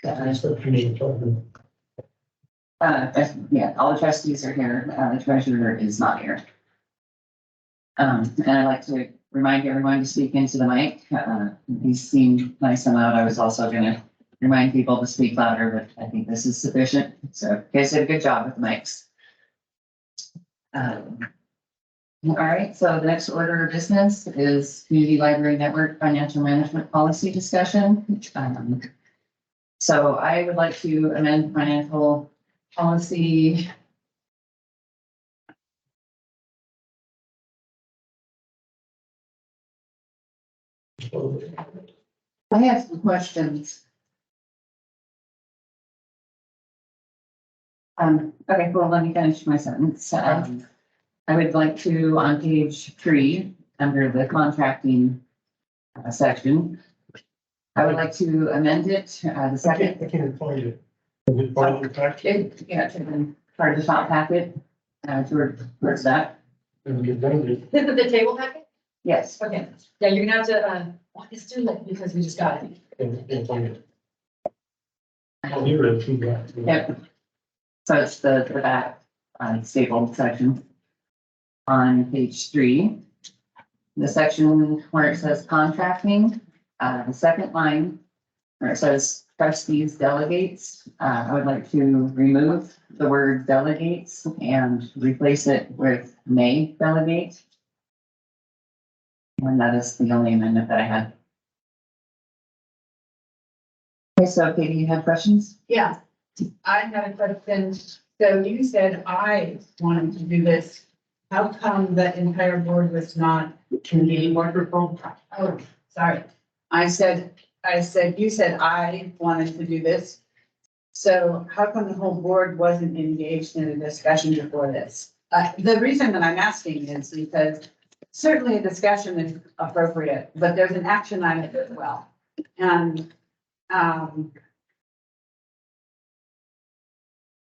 Yeah, all the trustees are here. The treasurer is not here. And I'd like to remind everyone to speak into the mic. These seem nice and loud. I was also going to remind people to speak louder, but I think this is sufficient. So you guys did a good job with the mics. All right, so the next order of business is Community Library Network Financial Management Policy discussion. So I would like to amend financial policy. I have some questions. Okay, well, let me finish my sentence. I would like to, on page 3, under the contracting section, I would like to amend it, the second. I can't find it. Is it part of the packet? Yeah, to the part of the top packet, towards that. And you done it. This is the table packet? Yes. Okay, yeah, you're gonna have to, walk us through it because we just got it. Can't find it. Oh, here it is. Yep. So it's the back, stapled section. On page 3, the section where it says contracting, the second line where it says trustees delegates, I would like to remove the word delegates and replace it with may delegate. And that is the only amendment that I had. Okay, so Katie, you have questions? Yeah, I had a question. So you said I wanted to do this. How come the entire board was not in the microphone? Oh, sorry. You said I wanted to do this. So how come the whole board wasn't engaged in a discussion before this? The reason that I'm asking is because certainly a discussion is appropriate, but there's an action item as well. And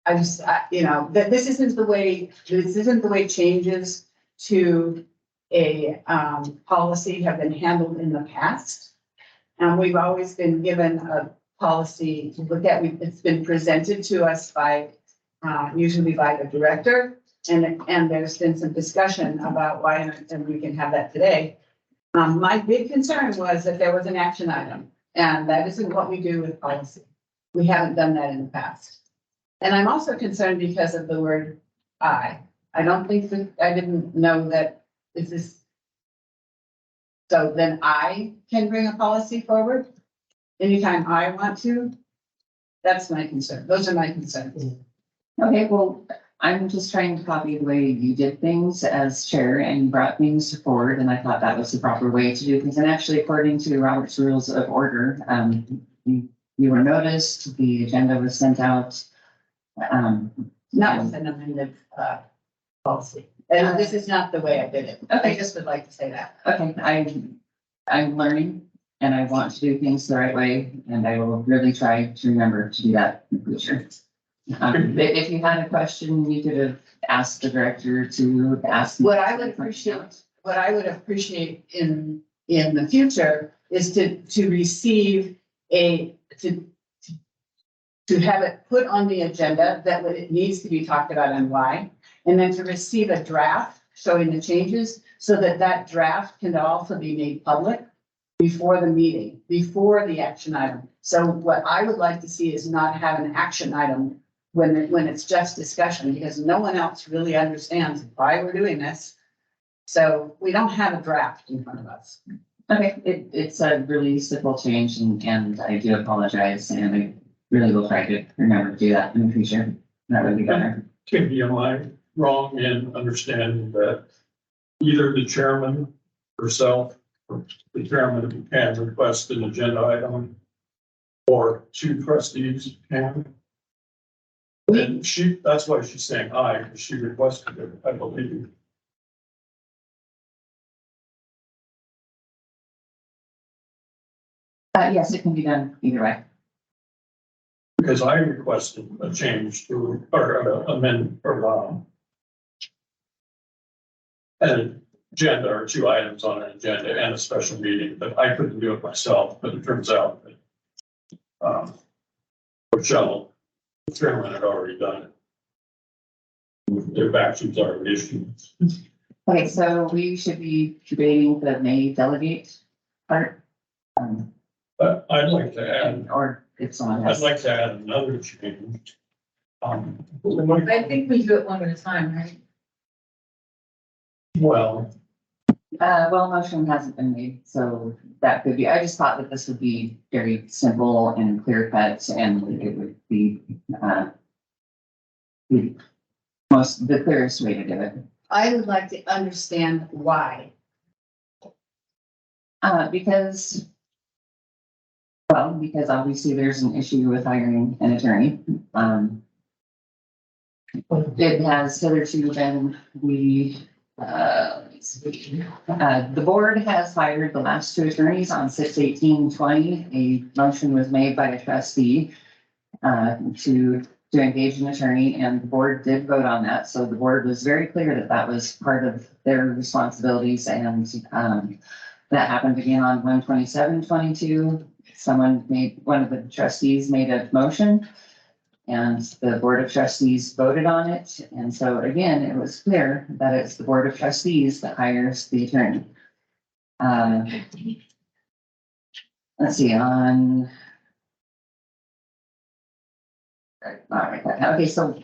I just, you know, that this isn't the way changes to a policy have been handled in the past. And we've always been given a policy to look at. It's been presented to us by, usually by the director. And there's been some discussion about why, and we can have that today. My big concern was that there was an action item, and that isn't what we do with policy. We haven't done that in the past. And I'm also concerned because of the word I. I don't think that, I didn't know that is this. So then I can bring a policy forward anytime I want to. That's my concern. Those are my concerns. Okay, well, I'm just trying to copy the way you did things as chair and you brought things forward, and I thought that was the proper way to do things. And actually, according to Robert's Rules of Order, you were noticed, the agenda was sent out. Not with an amended policy. And this is not the way I did it. Okay. I just would like to say that. Okay, I'm learning and I want to do things the right way, and I will really try to remember to do that in the future. If you had a question, you could have asked the director to ask. What I would appreciate in the future is to receive to have it put on the agenda that it needs to be talked about and why, and then to receive a draft showing the changes so that that draft can also be made public before the meeting, before the action item. So what I would like to see is not have an action item when it's just discussion, because no one else really understands why we're doing this. So we don't have a draft in front of us. Okay, it's a really simple change, and I do apologize, and I really will try to remember to do that in the future. That would be better. Katie, am I wrong in understanding that either the chairman herself or the chairman can request an agenda item, or 2 trustees can? And that's why she's saying aye, because she requested it, I believe. Yes, it can be done either way. Because I requested a change to, or amend, or an agenda or 2 items on an agenda and a special meeting, but I couldn't do it myself, but it turns out that or shall, the chairman had already done it. Their actions are issued. Okay, so we should be debating the may delegate part. But I'd like to add, Or if someone I'd has. like to add another change. I think we do it one at a time, right? Well, Well, motion hasn't been made, so that could be, I just thought that this would be very simple and clear cut and it would be, the the clearest way to do it. I would like to understand why. Because, well, because obviously there's an issue with hiring an attorney. It has hitherto been, the board has hired the last 2 attorneys on 6/18/20. A motion was made by a trustee to engage an attorney, and the board did vote on that. So the board was very clear that that was part of their responsibilities, and that happened again on 1/27/22. One of the trustees made a motion, and the Board of Trustees voted on it. And so again, it was clear that it's the Board of Trustees that hires the attorney. Let's see, on. All right, okay, so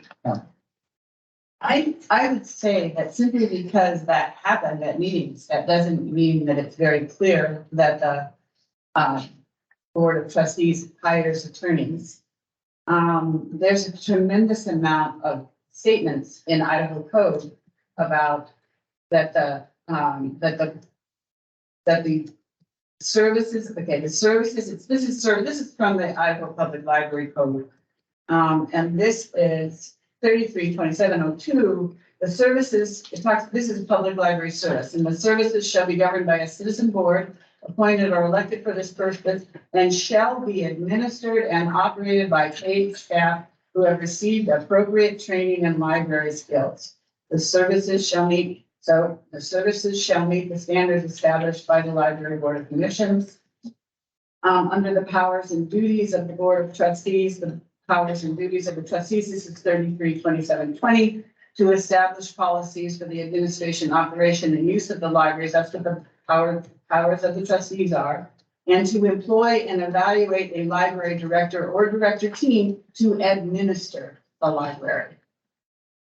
I would say that simply because that happened at meetings, that doesn't mean that it's very clear that the Board of Trustees hires attorneys. There's a tremendous amount of statements in Idaho Code about that the services, okay, the services, this is from the Idaho Public Library Code. And this is 33-2702. The services, this is a public library service, and the services shall be governed by a citizen board appointed or elected for this purpose and shall be administered and operated by paid staff who have received appropriate training and library skills. The services shall meet the standards established by the Library Board of Commissions. Under the powers and duties of the Board of Trustees, this is 33-2720, to establish policies for the administration, operation, and use of the libraries. That's what the powers of the trustees are. And to employ and evaluate a library director or director team to administer the library.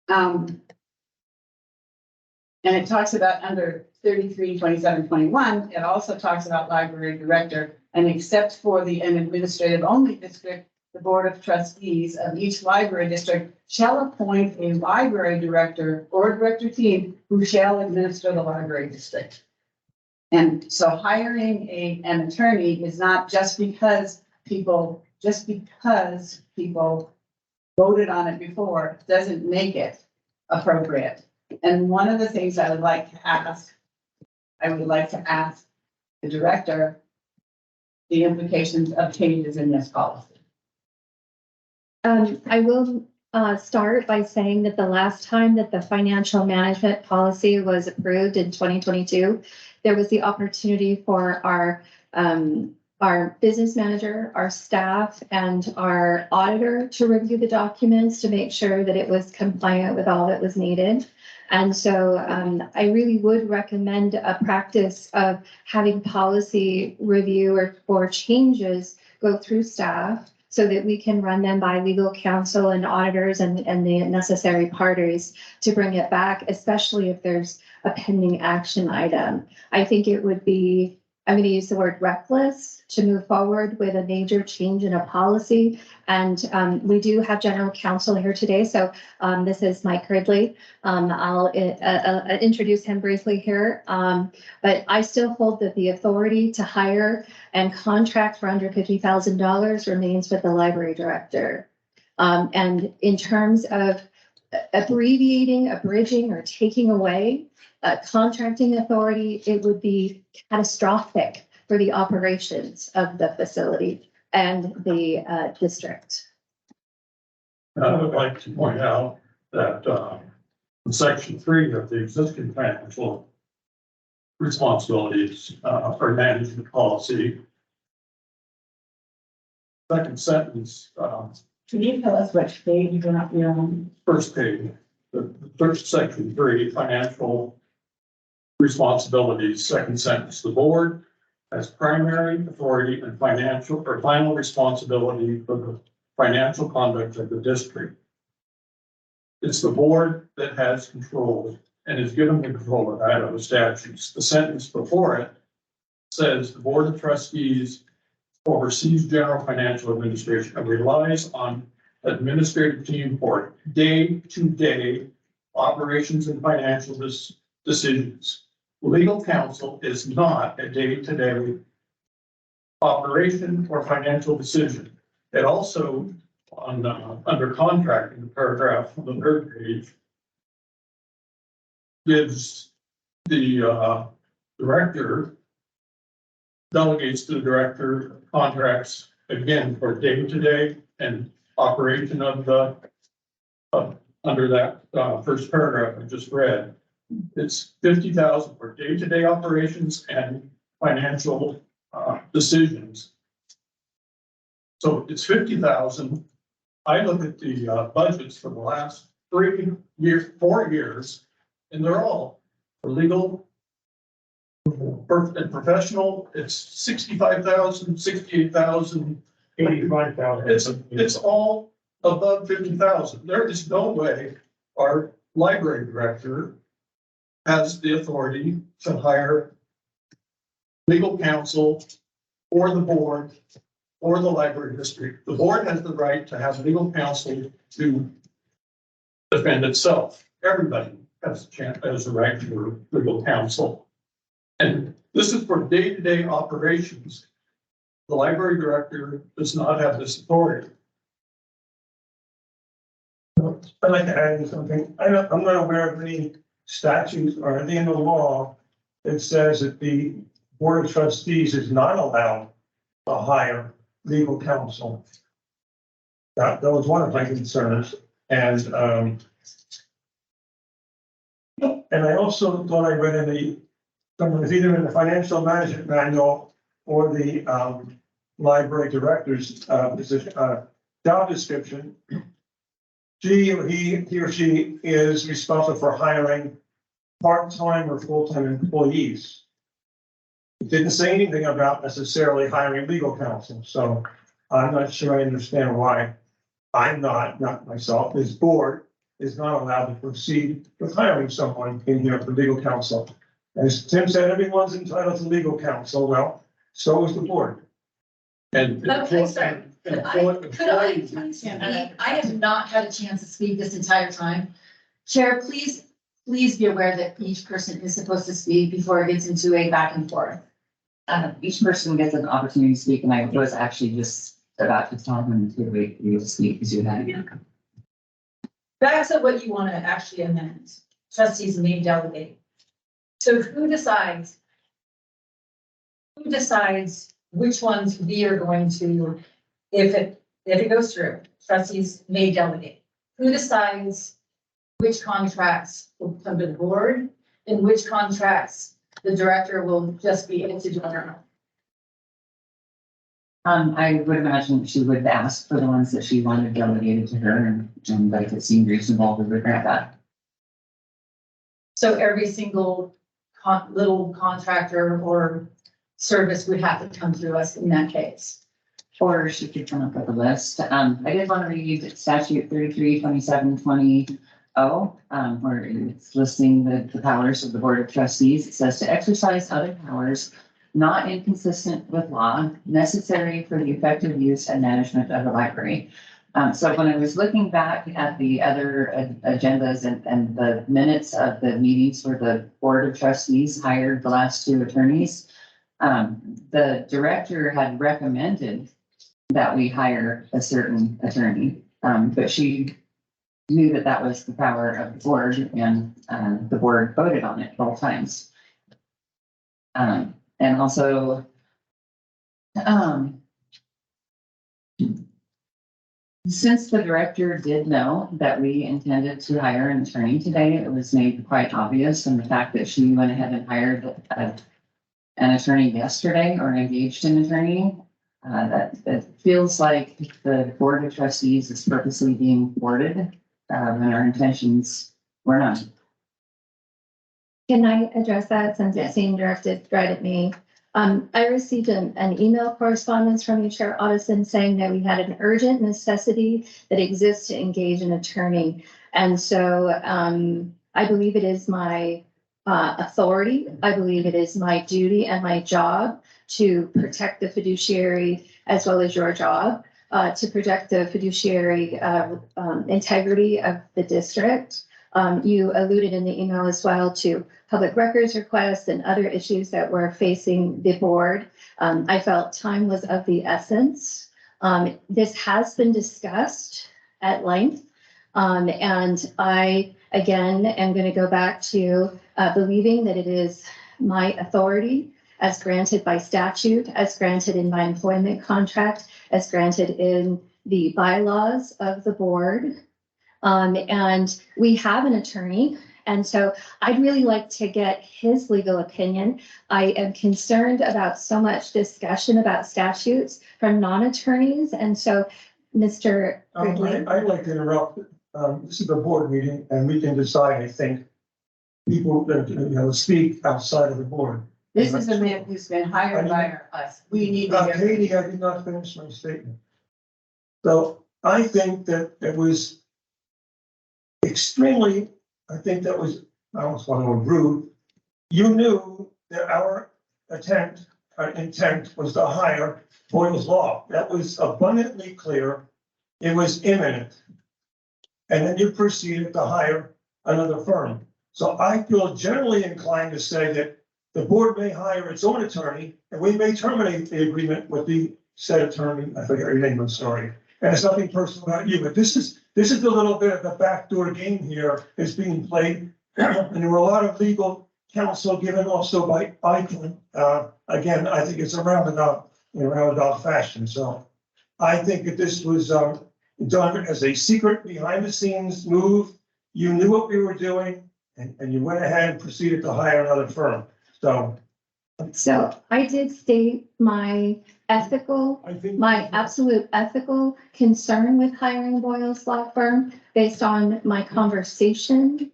And it talks about under 33-2721, it also talks about library director, and except for an administrative only district, the Board of Trustees of each library district shall appoint a library director or director team who shall administer the library district. And so hiring an attorney is not just because people voted on it before, doesn't make it appropriate. And one of the things I would like to ask the director, the implications of changes in this policy. I will start by saying that the last time that the financial management policy was approved in 2022, there was the opportunity for our business manager, our staff, and our auditor to review the documents to make sure that it was compliant with all that was needed. And so I really would recommend a practice of having policy review or changes go through staff so that we can run them by legal counsel and auditors and the necessary parties to bring it back, especially if there's a pending action item. I think it would be, I'm going to use the word reckless to move forward with a major change in a policy. And we do have general counsel here today. So this is Mike Ridley. I'll introduce him briefly here. But I still hold that the authority to hire and contract for under $50,000 remains with the library director. And in terms of abbreviating, abridging, or taking away contracting authority, it would be catastrophic for the operations of the facility and the district. I would like to point out that in section 3 of the existing financial responsibilities for management policy, second sentence Can you tell us which page you're not, on? First page, the first section 3, financial responsibilities, second sentence, the board has primary authority and financial or final responsibility for the financial conduct of the district. It's the board that has control and is given the control of Idaho statutes. The sentence before it says the board of trustees oversees general financial administration and relies on administrative team for day-to-day operations and financial decisions. Legal counsel is not a day-to-day operation or financial decision. It also, under contracting, the paragraph on the third page, gives the director, delegates to the director contracts again for day-to-day and operation of the, under that first paragraph I just read. It's 50,000 for day-to-day operations and financial decisions. So it's 50,000. I look at the budgets for the last 4 years, and they're all for legal and professional. It's 65,000, 68,000, 85,000. It's all above 50,000. There is no way our library director has the authority to hire legal counsel or the board or the library district. The board has the right to have legal counsel to defend itself. Everybody has a right to legal counsel. And this is for day-to-day operations. The library director does not have this authority. I'd like to add something. I'm not aware of any statutes or anything in the law that says that the Board of Trustees is not allowed to hire legal counsel. That was one of my concerns. And I also thought I read in either in the financial management manual or the library director's job description. He or she is responsible for hiring part-time or full-time employees. It didn't say anything about necessarily hiring legal counsel, so I'm not sure I understand why I'm not myself, this board is not allowed to proceed with hiring someone in here for legal counsel. As Tim said, everyone's entitled to legal counsel. Well, so is the board. And Okay, sorry. Could I please speak? I have not had a chance to speak this entire time. Chair, please be aware that each person is supposed to speak before it gets into a back and forth. Each person gets an opportunity to speak, and I was actually just about to tell them to wait for you to speak because you had. Back to what you want to actually amend. Trustees may delegate. So who decides which ones we are going to, if it goes through, trustees may delegate? Who decides which contracts will come to the board and which contracts the director will just be able to do on her own? I would imagine she would ask for the ones that she wanted delegated to her, and like it seemed reasonable, we would grant that. So every single little contractor or service would have to come through us in that case. Or she could come up with a list. I did want to read statute 33-27-20, where it's listing the powers of the Board of Trustees. It says to exercise other powers not inconsistent with law, necessary for the effective use and management of the library. So when I was looking back at the other agendas and the minutes of the meetings where the Board of Trustees hired the last 2 attorneys, the director had recommended that we hire a certain attorney, but she knew that that was the power of the board, and the board voted on it both times. And also, since the director did know that we intended to hire an attorney today, it was made quite obvious, and the fact that she went ahead and hired an attorney yesterday or engaged an attorney That feels like the Board of Trustees is purposely being thwarted, and our intentions were not. Can I address that since it Yes. seemed directed right at me? I received an email correspondence from you, Chair Otteson, saying that we had an urgent necessity that exists to engage an attorney. And so, I believe it is my, authority. I believe it is my duty and my job to protect the fiduciary as well as your job, to protect the fiduciary, integrity of the district. You alluded in the email as well to public records requests and other issues that were facing the board. I felt time was of the essence. This has been discussed at length. And I, again, am going to go back to believing that it is my authority as granted by statute, as granted in my employment contract, as granted in the bylaws of the board. And we have an attorney. And so I'd really like to get his legal opinion. I am concerned about so much discussion about statutes from non-attorneys. And so, Mr. Quigley. I'd like to interrupt. This is a board meeting and we can decide, I think, people that, speak outside of the board. This is a man who's been hired by us. We need to hear. Katie, I did not finish my statement. So I think that it was extremely, I think that was, I almost want to rude. You knew that our intent was to hire Boyle's Law. That was abundantly clear. It was imminent. And then you proceeded to hire another firm. So I feel generally inclined to say that the board may hire its own attorney and we may terminate the agreement with the said attorney. I forget your name, I'm sorry. And it's nothing personal about you, but this is a little bit of the backdoor game here is being played. And there were a lot of legal counsel given also by Eichmann. Again, I think it's a roundabout fashion. So I think that this was done as a secret behind the scenes move. You knew what we were doing and you went ahead and proceeded to hire another firm. So I did state my ethical, I think my absolute ethical concern with hiring Boyle's Law Firm based on my conversation.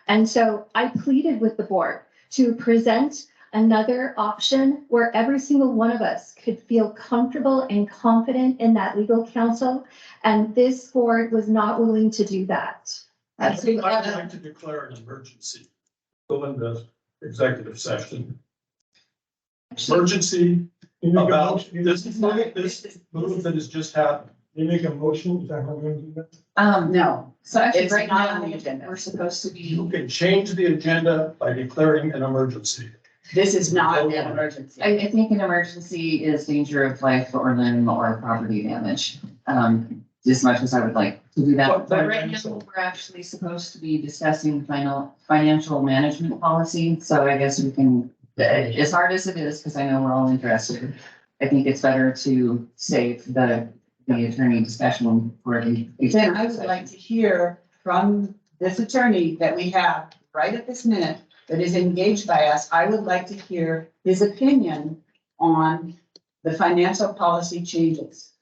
And so I pleaded with the board to present another option where every single one of us could feel comfortable and confident in that legal counsel. And this board was not willing to do that. I'd like to declare an emergency. Go into executive session. Emergency about this move that has just happened. You make a motion, is that how we're gonna do that? No, So actually, It's right not now, on the agenda. we're supposed to You be, can change the agenda by declaring an emergency. this is not an emergency. I think an emergency is danger of life or limb or property damage. As much as I would like to do that, but right now, we're actually supposed to be discussing financial management policy, so I guess we can, as hard as it is, because I know we're all interested, I think it's better to save the attorney discussion for the. Then I would like to hear from this attorney that we have right at this minute that is engaged by us. I would like to hear his opinion on the financial policy changes.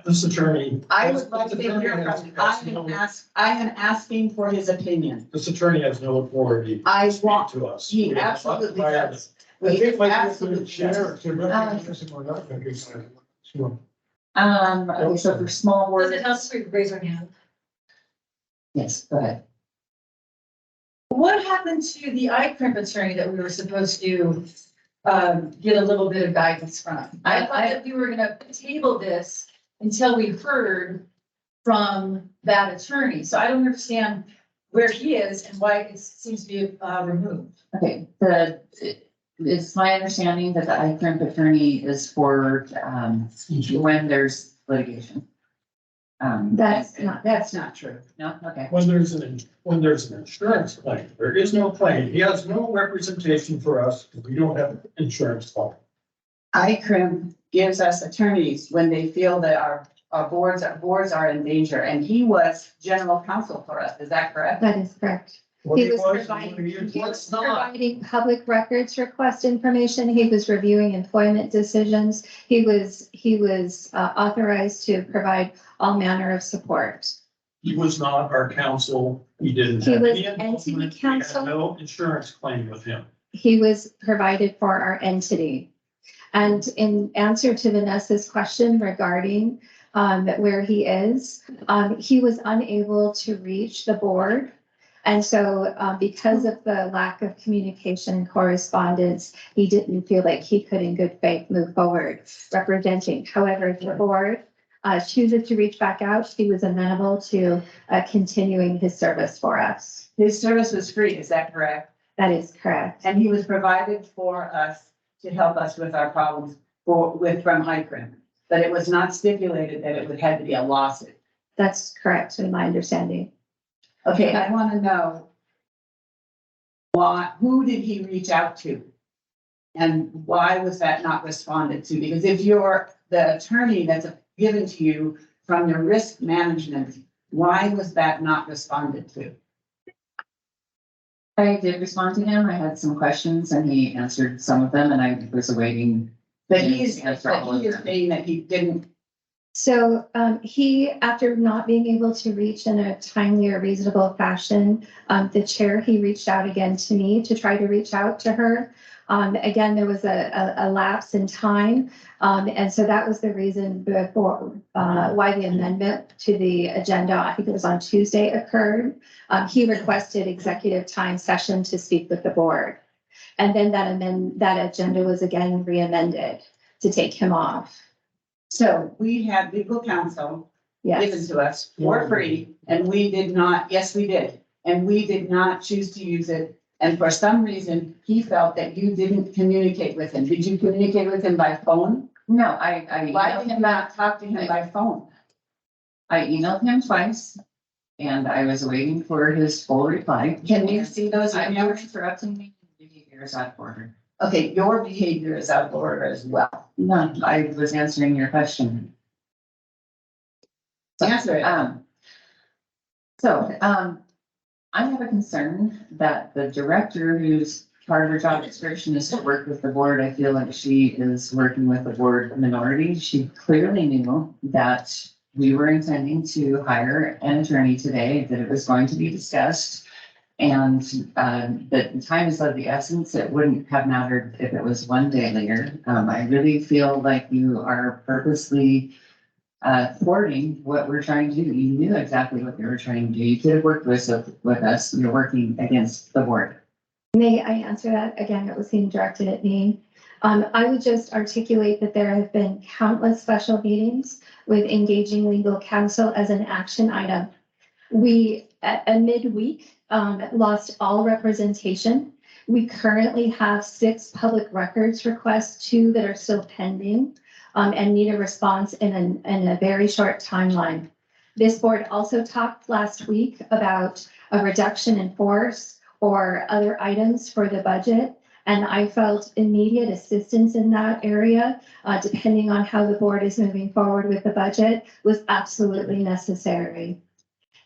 This attorney. I would like to hear from, I am asking for his opinion. This attorney has no authority I to speak want, to us. he We have absolutely not hired does. I He think like absolutely the chair does. to recognize him or not recognize him. Sure. Okay, so for small Does words, it help to raise your hand? yes, go ahead. What happened to the iCrimp attorney that we were supposed to get a little bit of guidance from? I thought that we were gonna table this until we heard from that attorney. So I don't understand where he is and why it seems to be removed. Okay, it's my understanding that the iCrimp attorney is for, when there's litigation. That's not true. No, okay. When there's an insurance claim, there is no claim. He has no representation for us because we don't have an insurance claim. ICRIM gives us attorneys when they feel that our boards are in danger, and he was general counsel for us. Is that correct? That is correct. What He he was was, providing, he is. he was It's not. providing public records request information. He was reviewing employment decisions. He was authorized to provide all manner of support. He was not our counsel. He didn't He have was any entity involvement. We had counsel. no insurance claim with him. He was provided for our entity. And in answer to Vanessa's question regarding where he is, he was unable to reach the board. And so because of the lack of communication and correspondence, he didn't feel like he could in good faith move forward representing. However, if the board chooses to reach back out, he was amenable to continuing his service for us. His service was free, is that correct? That is correct. And he was provided for us to help us with our problems from ICRIM. But it was not stipulated that it would have to be a lawsuit. That's correct, in my understanding. Okay, I want to know who did he reach out to? And why was that not responded to? Because if you're the attorney that's given to you from your risk management, why was that not responded to? I did respond to him. I had some questions and he answered some of them and I was awaiting. But him he is, to answer all of them. saying that he didn't. So he, after not being able to reach in a timely or reasonable fashion, the chair, he reached out again to me to try to reach out to her. Again, there was a lapse in time. And so that was the reason before why the amendment to the agenda, I think it was on Tuesday, occurred. He requested executive time session to speak with the board. And then that agenda was again re-amended to take him off. So we had legal counsel given Yes, to us for free, and we did not, yes, we did. And we did not choose to use it. And for some reason, he felt that you didn't communicate with him. Did you communicate with him by phone? No, I Why emailed did you him not talk to him by phone? I emailed him twice and I was waiting for his full reply. Can you see those I'm not emails? interrupting me. Behavior is out of order. Okay, your behavior is out of order as well. No, I was answering your question. Answer it. I have a concern that the director whose part of her job description is to work with the board, I feel like she is working with the board minority. She clearly knew that we were intending to hire an attorney today, that it was going to be discussed. And that the time is of the essence. It wouldn't have mattered if it was one day later. I really feel like you are purposely thwarting what we're trying to do. You knew exactly what you were trying to do. You could have worked with us. You're working against the board. may I answer that? Again, it was being directed at me. I would just articulate that there have been countless special meetings with engaging legal counsel as an action item. We, at midweek, lost all representation. We currently have 6 public records requests, 2 that are still pending, and need a response in a very short timeline. This board also talked last week about a reduction in force or other items for the budget. And I felt immediate assistance in that area, depending on how the board is moving forward with the budget, was absolutely necessary.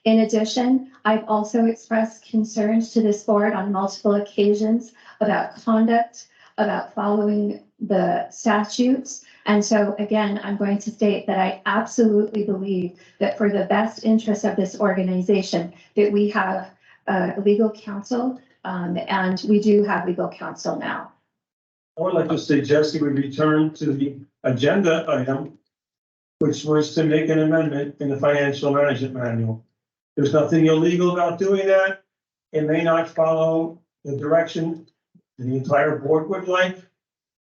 In addition, I've also expressed concerns to this board on multiple occasions about conduct, about following the statutes. And so again, I'm going to state that I absolutely believe that for the best interest of this organization, that we have legal counsel, and we do have legal counsel now. I would like to suggest we return to the agenda item, which was to make an amendment in the financial management manual. There's nothing illegal about doing that. It may not follow the direction the entire board would like.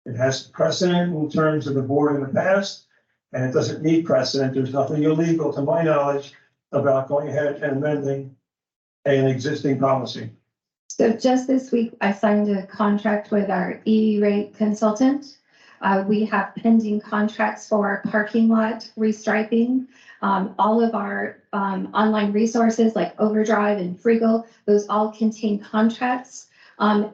It has precedent in terms of the board in the past, and it doesn't need precedent. There's nothing illegal, to my knowledge, about going ahead and amending an existing policy. So just this week, I signed a contract with our E-rate consultant. We have pending contracts for parking lot restriping. All of our online resources like Overdrive and Freegal, those all contain contracts. I'm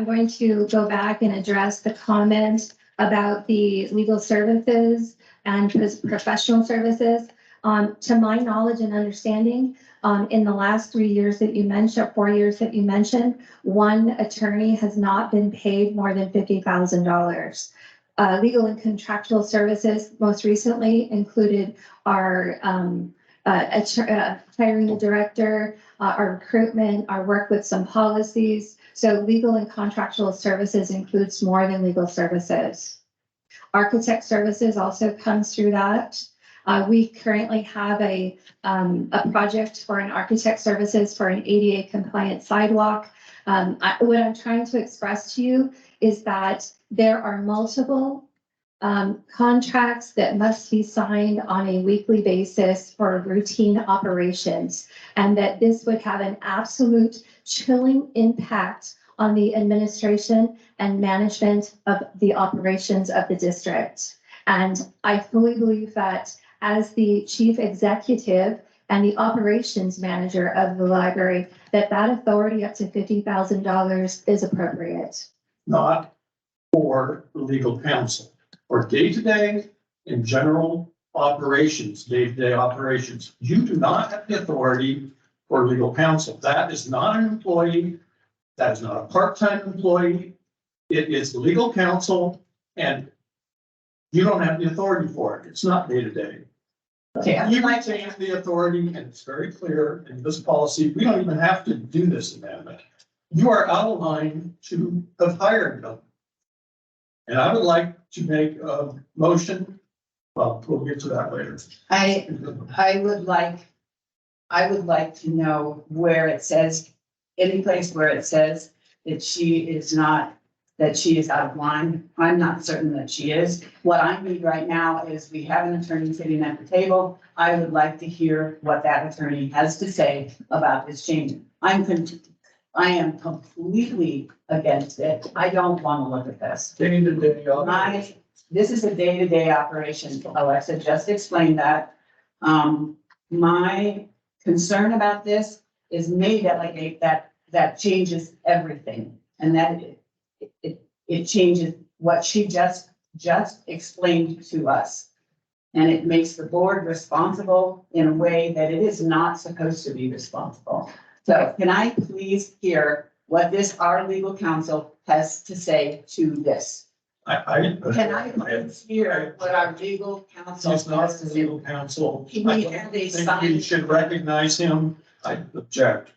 going to go back and address the comment about the legal services and professional services. To my knowledge and understanding, In the last 3 years that you mentioned, 4 years that you mentioned, one attorney has not been paid more than $50,000. Legal and contractual services most recently included our hiring the director, our recruitment, our work with some policies. So legal and contractual services includes more than legal services. Architect services also comes through that. We currently have a project for an architect services for an ADA compliant sidewalk. What I'm trying to express to you is that there are multiple contracts that must be signed on a weekly basis for routine operations, and that this would have an absolute chilling impact on the administration and management of the operations of the district. And I fully believe that as the chief executive and the operations manager of the library, that authority up to $50,000 is appropriate. Not for legal counsel, or day-to-day in general operations, day-to-day operations. You do not have the authority for legal counsel. That is not an employee. That is not a part-time employee. It is legal counsel, and you don't have the authority for it. It's not day-to-day. Okay, You might have the authority, and it's very clear in this policy, we don't even have to do this amendment. You are out of line to have hired them. And I would like to make a motion, well, we'll get to that later. I would like to know where it says, any place where it says that she is out of line. I'm not certain that she is. What I need right now is we have an attorney sitting at the table. I would like to hear what that attorney has to say about this change. I am completely against it. I don't want to look at this. Day-to-day operation. This is a day-to-day operation. Alexa just explained that. My concern about this is may delegate that changes everything. And that it changes what she just explained to us. And it makes the board responsible in a way that it is not supposed to be responsible. So can I please hear what our legal counsel has to say to this? Can I please hear what our legal counsel He's not has to the say? legal counsel. Can I we don't have a think we sign? should recognize him. I object.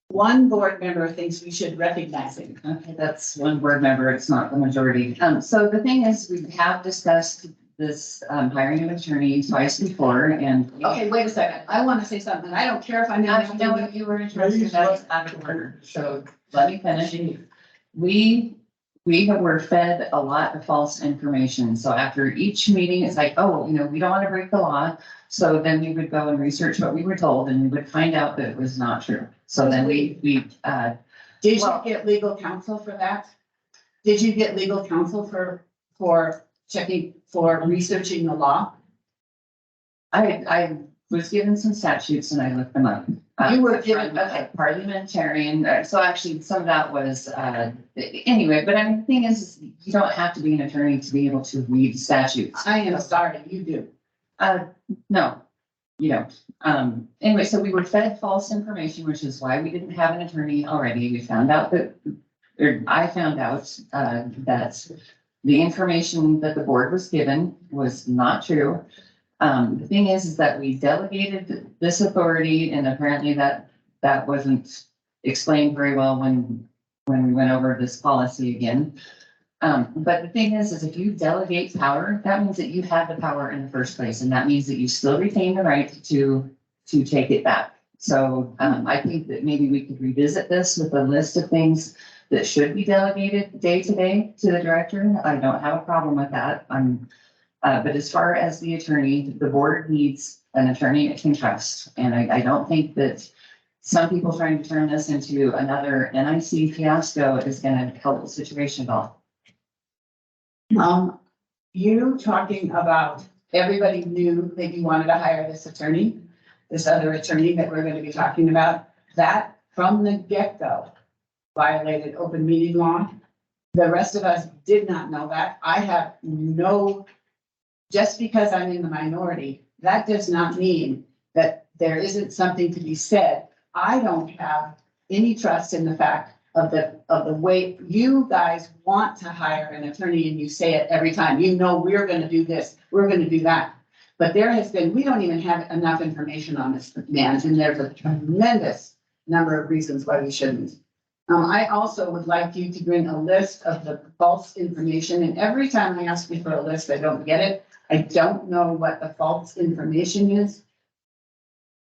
One board member thinks we should recognize him. Okay, that's one board member, it's not the majority. So the thing is, we have discussed this hiring of attorney twice before, and. Okay, wait a second. I want to say something. I don't care if I'm. I know what you were interested, that's out of order, so let me finish. We were fed a lot of false information, so after each meeting, it's like, oh, we don't want to break the law. So then we would go and research what we were told, and we would find out that it was not true. So then Did you get legal counsel for that? Did you get legal counsel for researching the law? I was given some statutes and I looked them up. You were given, from a parliamentarian, so actually some of that was, anyway, but I mean, the thing is, you don't have to be an attorney to be able to read statutes. I am sorry, you do. No, you don't. Anyway, so we were fed false information, which is why we didn't have an attorney already. We found out or I found out, that the information that the board was given was not true. The thing is that we delegated this authority, and apparently that wasn't explained very well when we went over this policy again. But the thing is if you delegate power, that means that you have the power in the first place, and that means that you still retain the right to take it back. So I think that maybe we could revisit this with a list of things that should be delegated day to day to the director. I don't have a problem with that. But as far as the attorney, the board needs an attorney it can trust. And I don't think that some people trying to turn this into another NIC fiasco is going to help the situation at all. You talking about everybody knew that you wanted to hire this attorney, this other attorney that we're going to be talking about, that from the get-go violated open meeting law. The rest of us did not know that. I have just because I'm in the minority, that does not mean that there isn't something to be said. I don't have any trust in the fact of the way you guys want to hire an attorney, and you say it every time, you know, we're gonna do this, we're gonna do that. But there has been, we don't even have enough information on this man, and there's a tremendous number of reasons why we shouldn't. I also would like you to bring a list of the false information, and every time I ask you for a list, I don't get it. I don't know what the false information is.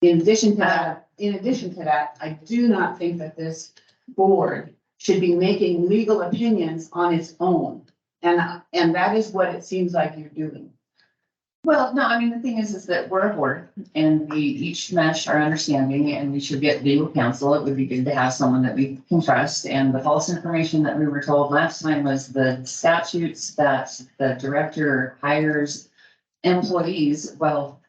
In addition to that, I do not think that this board should be making legal opinions on its own. And that is what it seems like you're doing. Well, no, I mean, the thing is that we're a board and we each mesh our understanding and we should get legal counsel. It would be good to have someone that we can trust. And the false information that we were told last time was the statutes that the director hires employees. Well,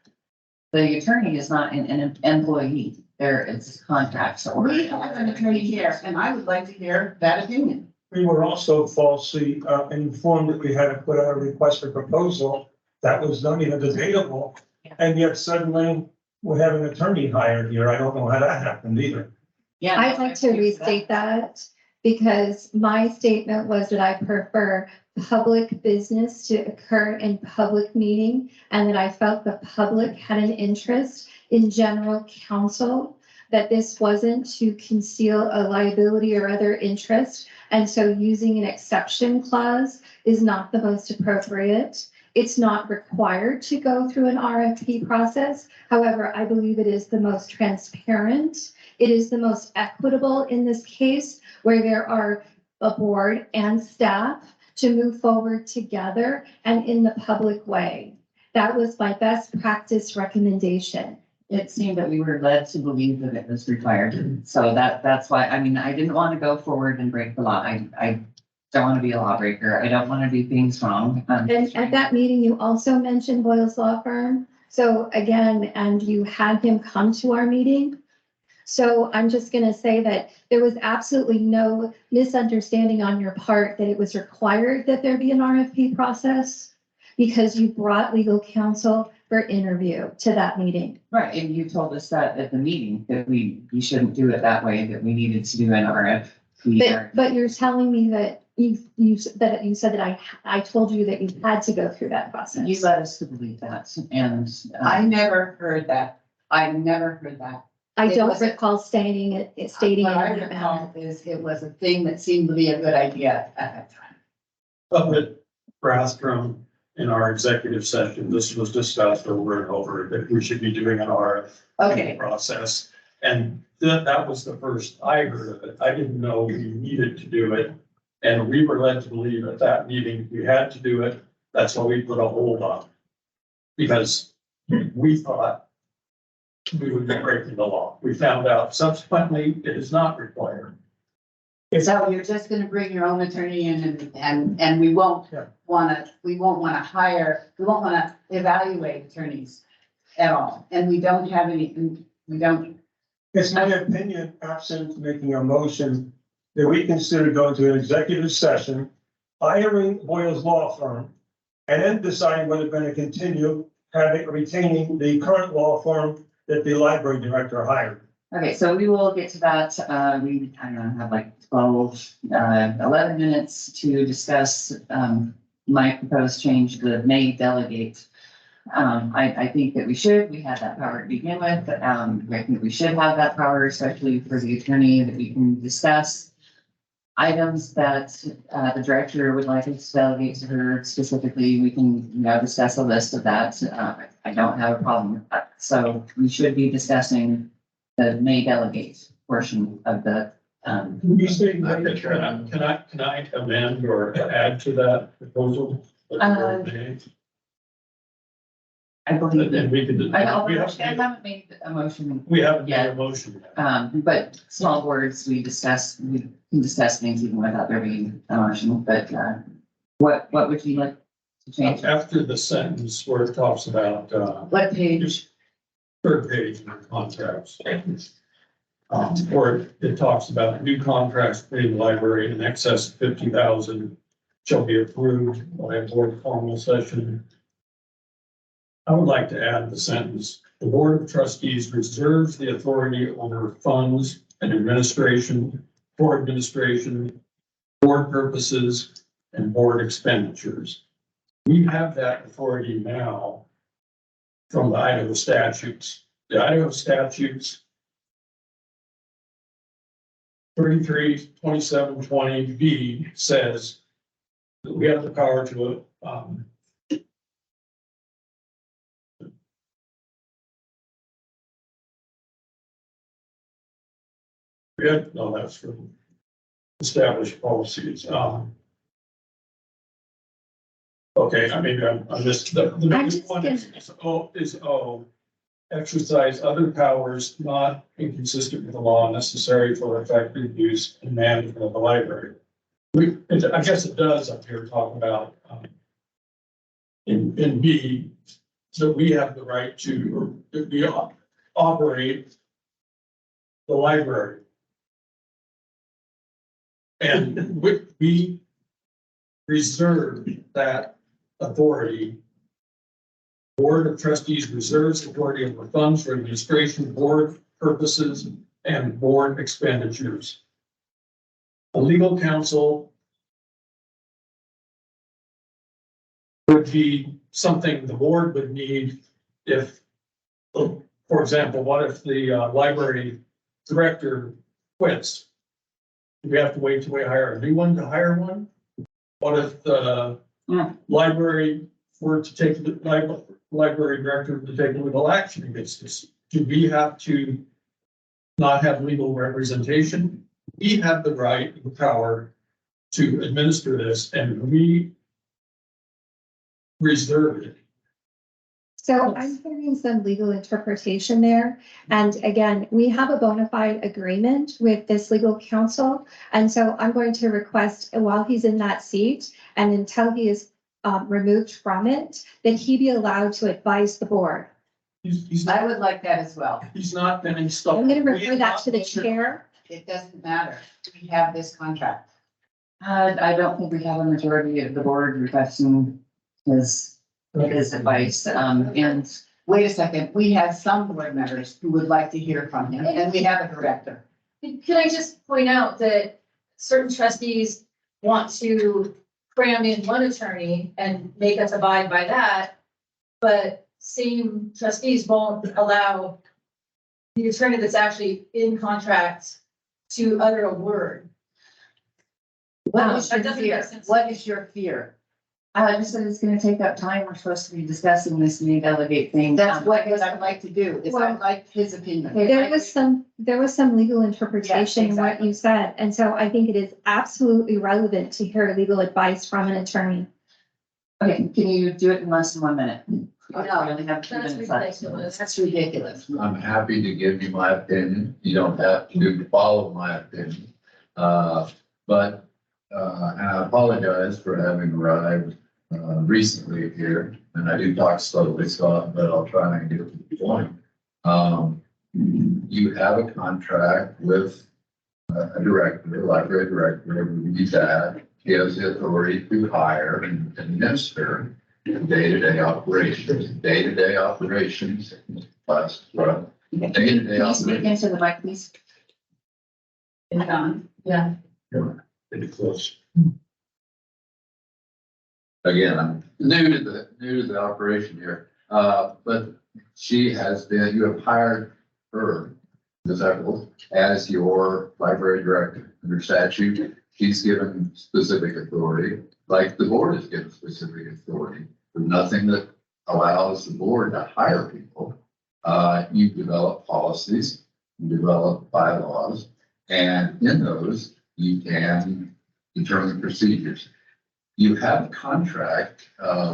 the attorney is not an employee. There it's contracts. So We have an attorney here, and I would like to hear that opinion. We were also falsely informed that we had to put out a request for proposal that was not even debatable. And yet suddenly we have an attorney hired here. I don't know how that happened either. yeah, I'd like to restate that because my statement was that I prefer public business to occur in public meeting and that I felt the public had an interest in general counsel, that this wasn't to conceal a liability or other interest. And so using an exception clause is not the most appropriate. It's not required to go through an RFP process. However, I believe it is the most transparent. It is the most equitable in this case where there are a board and staff to move forward together and in the public way. That was my best practice recommendation. it seemed that we were led to believe that it was required. So that's why, I mean, I didn't want to go forward and break the law. I don't want to be a lawbreaker. I don't want to do things wrong. And at that meeting, you also mentioned Boyle's Law Firm. So again, and you had him come to our meeting. So I'm just going to say that there was absolutely no misunderstanding on your part that it was required that there be an RFP process because you brought legal counsel for interview to that meeting. Right, and you told us that at the meeting, that we shouldn't do it that way, that we needed to do an RFP. But you're telling me that you said that I told you that you had to go through that process. You led us to believe that, and. I never heard that. I never heard that. I It don't wasn't- recall stating it in What I your mouth. recall is it was a thing that seemed to be a good idea at that time. Up at Rathdrum in our executive session, this was discussed over and over, that we should be doing an RFP Okay, process. And that was the first I heard of it. I didn't know we needed to do it. And we were led to believe at that meeting, we had to do it. That's why we put a hold on. Because we thought we would be breaking the law. We found out subsequently it is not required. so you're just gonna bring your own attorney in and we won't Yeah. wanna evaluate attorneys at all. And we don't have any, we don't, It's my opinion, absent making a motion, that we consider going to an executive session, hiring Boyle's Law Firm, and then deciding whether we're going to continue retaining the current law firm that the library director hired. Okay, so we will get to that. I don't know, have like 11 minutes to discuss, my proposed change, the may delegate. I think that we had that power to begin with. I think we should have that power, especially for the attorney, that we can discuss items that, the director would like us to delegate to her specifically. We can, discuss a list of that. I don't have a problem with that. So we should be discussing the may delegate portion of the, You say, Can I amend or add to that proposal? I believe And that. we could. I haven't made a motion. We haven't made yet. a motion yet. But small words, we can discuss things even without there being a motion, but, what would you like to change? After the sentence where it talks about, what page? third page in the contracts. Where it talks about new contracts between the library in excess of 50,000 shall be approved by a board formal session. I would like to add the sentence, the Board of Trustees reserves the authority over funds and administration, for administration, board purposes, and board expenditures. We have that authority now from the Idaho statutes. The Idaho statutes 33-27-20B says that we have the power to, no, that's for established policies. Okay, I mean, I'm just, the I'm biggest just one gonna- is O, exercise other powers not inconsistent with the law necessary for effective use and management of the library. I guess it does up here talk about, in B, so we have the right to, operate the library. And we reserve that authority. Board of Trustees reserves authority over funds for administration, board purposes, and board expenditures. A legal counsel would be something the board would need if, for example, what if the library director quits? Do we have to wait till we hire a new one to hire one? What if the library were to take the library director to take legal action against this? Do we have to not have legal representation? We have the right and the power to administer this, and we reserve it. So I'm hearing some legal interpretation there. And again, we have a bona fide agreement with this legal counsel. And so I'm going to request, while he's in that seat and until he is removed from it, that he be allowed to advise the board. He's I not, would like that as well. he's not been installed. I'm going to refer that to the chair. It doesn't matter. We have this contract. I don't think we have a majority of the board requesting his advice, and Wait a second, we have some board members who would like to hear from him, and we have a director. Can I just point out that certain trustees want to cram in one attorney and make us abide by that, but same trustees won't allow the attorney that's actually in contract to utter a word. What is That your doesn't fear? make sense. What is your fear? just that it's gonna take up time. We're supposed to be discussing this new delegate thing. That's what I'd like to do, is I'd like his opinion. There was some legal interpretation in what exactly. you said. And so I think it is absolutely relevant to hear legal advice from an attorney. Okay, can you do it in less than 1 minute? No, We only have 2 That's minutes left. ridiculous. That's ridiculous. I'm happy to give you my opinion. You don't have to follow my opinion. And I apologize for having arrived recently here, and I do talk slowly, but I'll try and get to the point. You have a contract with a director, library director, who that gives the authority to hire and administer day-to-day operations, plus day-to-day Can you speak operations. into the mic, please? Yeah. Pretty close. Again, I'm new to the operation here, but you have hired her, Ms. Eccles, as your library director under statute. She's given specific authority, like the board is given specific authority. There's nothing that allows the board to hire people. You develop policies, you develop bylaws, and in those, you can determine procedures. You have a contract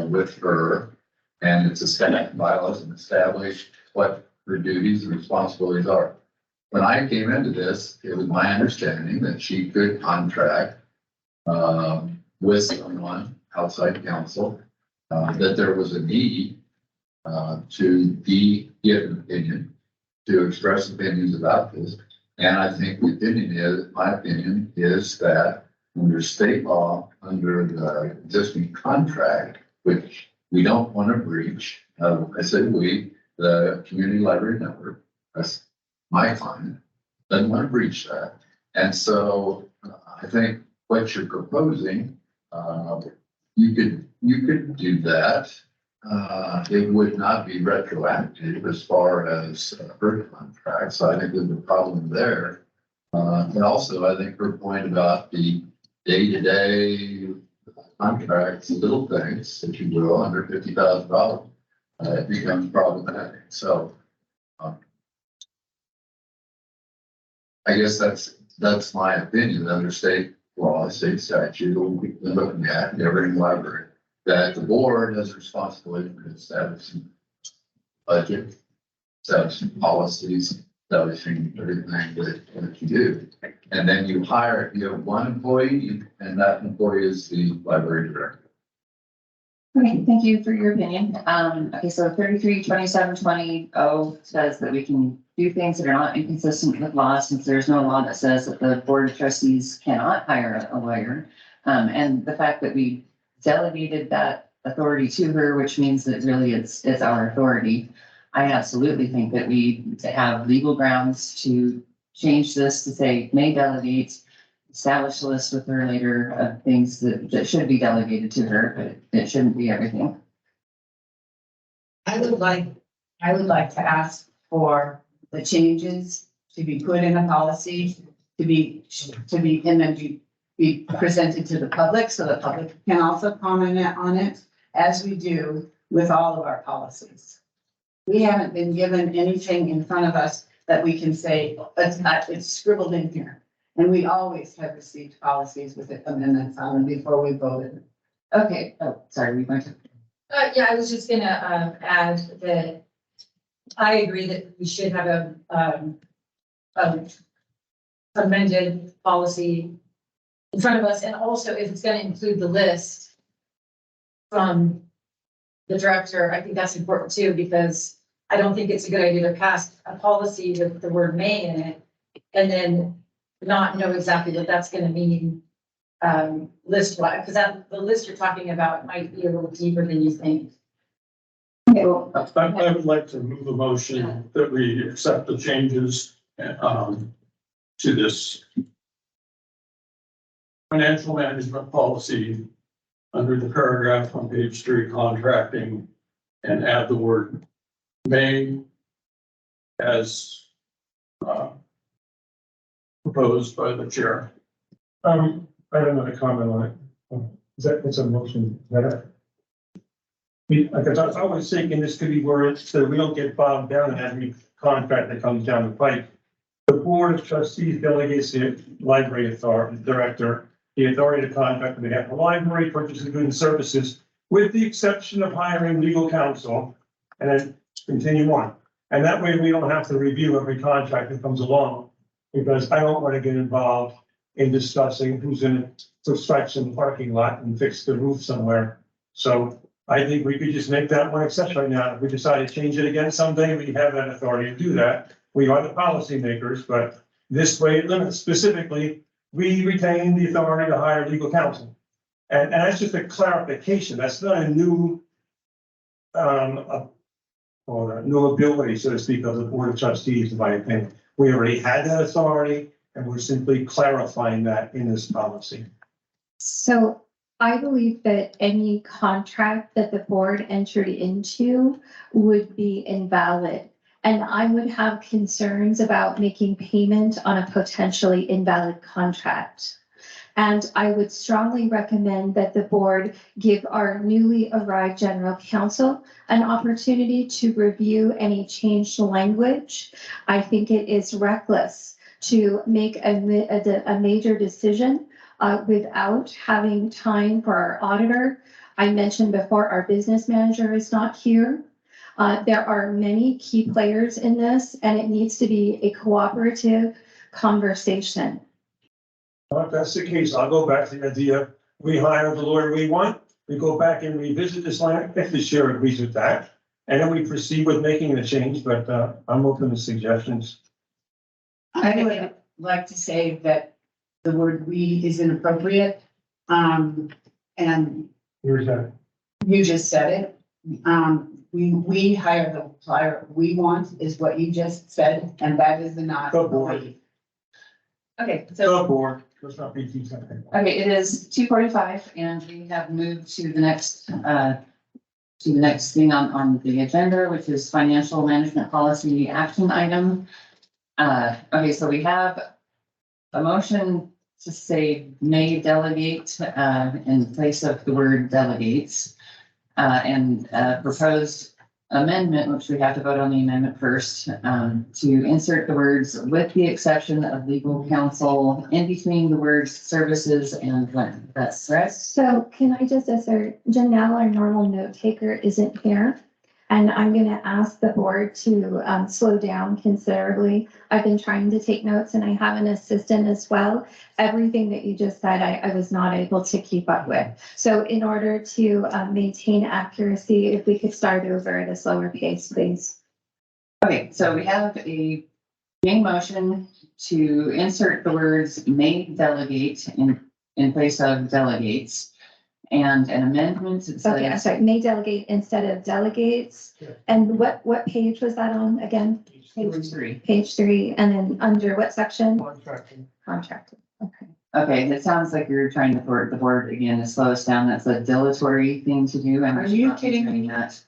with her, and it's established bylaws and established what her duties and responsibilities are. When I came into this, it was my understanding that she could contract with someone outside counsel, that there was a need to give an opinion, to express opinions about this. And I think my opinion is that under state law, under the existing contract, which we don't want to breach, I say we, the community library network, that's my client, doesn't want to breach that. And so I think what you're proposing, you could do that. It would not be retroactive as far as her contract, so I think there's a problem there. And also, I think her point about the day-to-day contracts, little things, if you will, under $50,000, it becomes problematic. So I guess that's my opinion under state law, state statute, we're looking at every library, that the board has a responsibility for establishing budget, establishing policies, establishing everything that you do. And then you have one employee, and that employee is the library director. Okay, thank you for your opinion. Okay, so 33-27-20 says that we can do things that are not inconsistent with law, since there's no law that says that the board of trustees cannot hire a lawyer. And the fact that we delegated that authority to her, which means that really it's our authority. I absolutely think that we have legal grounds to change this to say may delegate, establish a list with her later of things that should be delegated to her, but it shouldn't be everything. I would like to ask for the changes to be put in a policy, to be, and then be presented to the public, so the public can also comment on it, as we do with all of our policies. We haven't been given anything in front of us that we can say, it's scribbled in here. And we always have received policies with amendments on them before we voted. Okay, oh, sorry, we went to. Yeah, I was just gonna, add that I agree that we should have a amended policy in front of us, and also if it's gonna include the list from the director, I think that's important too, because I don't think it's a good idea to pass a policy with the word may in it and then not know exactly what that's gonna mean list wise, because the list you're talking about might be a little deeper than you think. Okay, well, I would like to move a motion that we accept the changes to this financial management policy under the paragraph on page 3, contracting, and add the word may as proposed by the chair. I have another comment on it. It's a motion that like I was always thinking this could be where it's, so we don't get bogged down in every contract that comes down the pipe. The board of trustees delegates the library authority director the authority to contract on behalf of the library, purchase of goods and services, with the exception of hiring legal counsel, and then continue on. And that way we don't have to review every contract that comes along, because I don't want to get involved in discussing who's in to stretch in the parking lot and fix the roof somewhere. So I think we could just make that one exception right now. If we decide to change it again someday, we have that authority to do that. We are the policymakers, but this way it limits specifically, we retain the authority to hire legal counsel. And that's just a clarification. That's not a new or a new ability, so to speak, of the board of trustees, in my opinion. We already had that authority, and we're simply clarifying that in this policy. So I believe that any contract that the board entered into would be invalid. And I would have concerns about making payment on a potentially invalid contract. And I would strongly recommend that the board give our newly arrived general counsel an opportunity to review any changed language. I think it is reckless to make a major decision without having time for our auditor. I mentioned before, our business manager is not here. There are many key players in this, and it needs to be a cooperative conversation. Well, if that's the case, I'll go back to the idea, we hire the lawyer we want, we go back and revisit this line, if the chair agrees with that, and then we proceed with making the change, but I'm open to suggestions. I would like to say that the word "we" is inappropriate. And Here's that. you just said it. we hire the flyer we want is what you just said, and that is not. Go board. Okay, so, Go board, let's not be too something. okay, it is 2:45 and we have moved to the next thing on the agenda, which is financial management policy action item. Okay, so we have a motion to say may delegate, in place of the word delegates. And proposed amendment, which we have to vote on the amendment first, to insert the words with the exception of legal counsel in between the words services and when. That's correct? So can I just assert, Janelle, our normal note taker, isn't here. And I'm gonna ask the board to slow down considerably. I've been trying to take notes and I have an assistant as well. Everything that you just said, I was not able to keep up with. So in order to maintain accuracy, if we could start over at a slower pace, please. Okay, so we have a main motion to insert the words may delegate in place of delegates. And an amendment that Okay, I'm says, sorry, may delegate instead of delegates. Sure. And what page was that on again? page 3. Page 3, and then under what section? Contracting. Contracted, okay. Okay, it sounds like you're trying to thwart the board again to slow us down. That's a dilatory thing to do. Are you kidding me? That.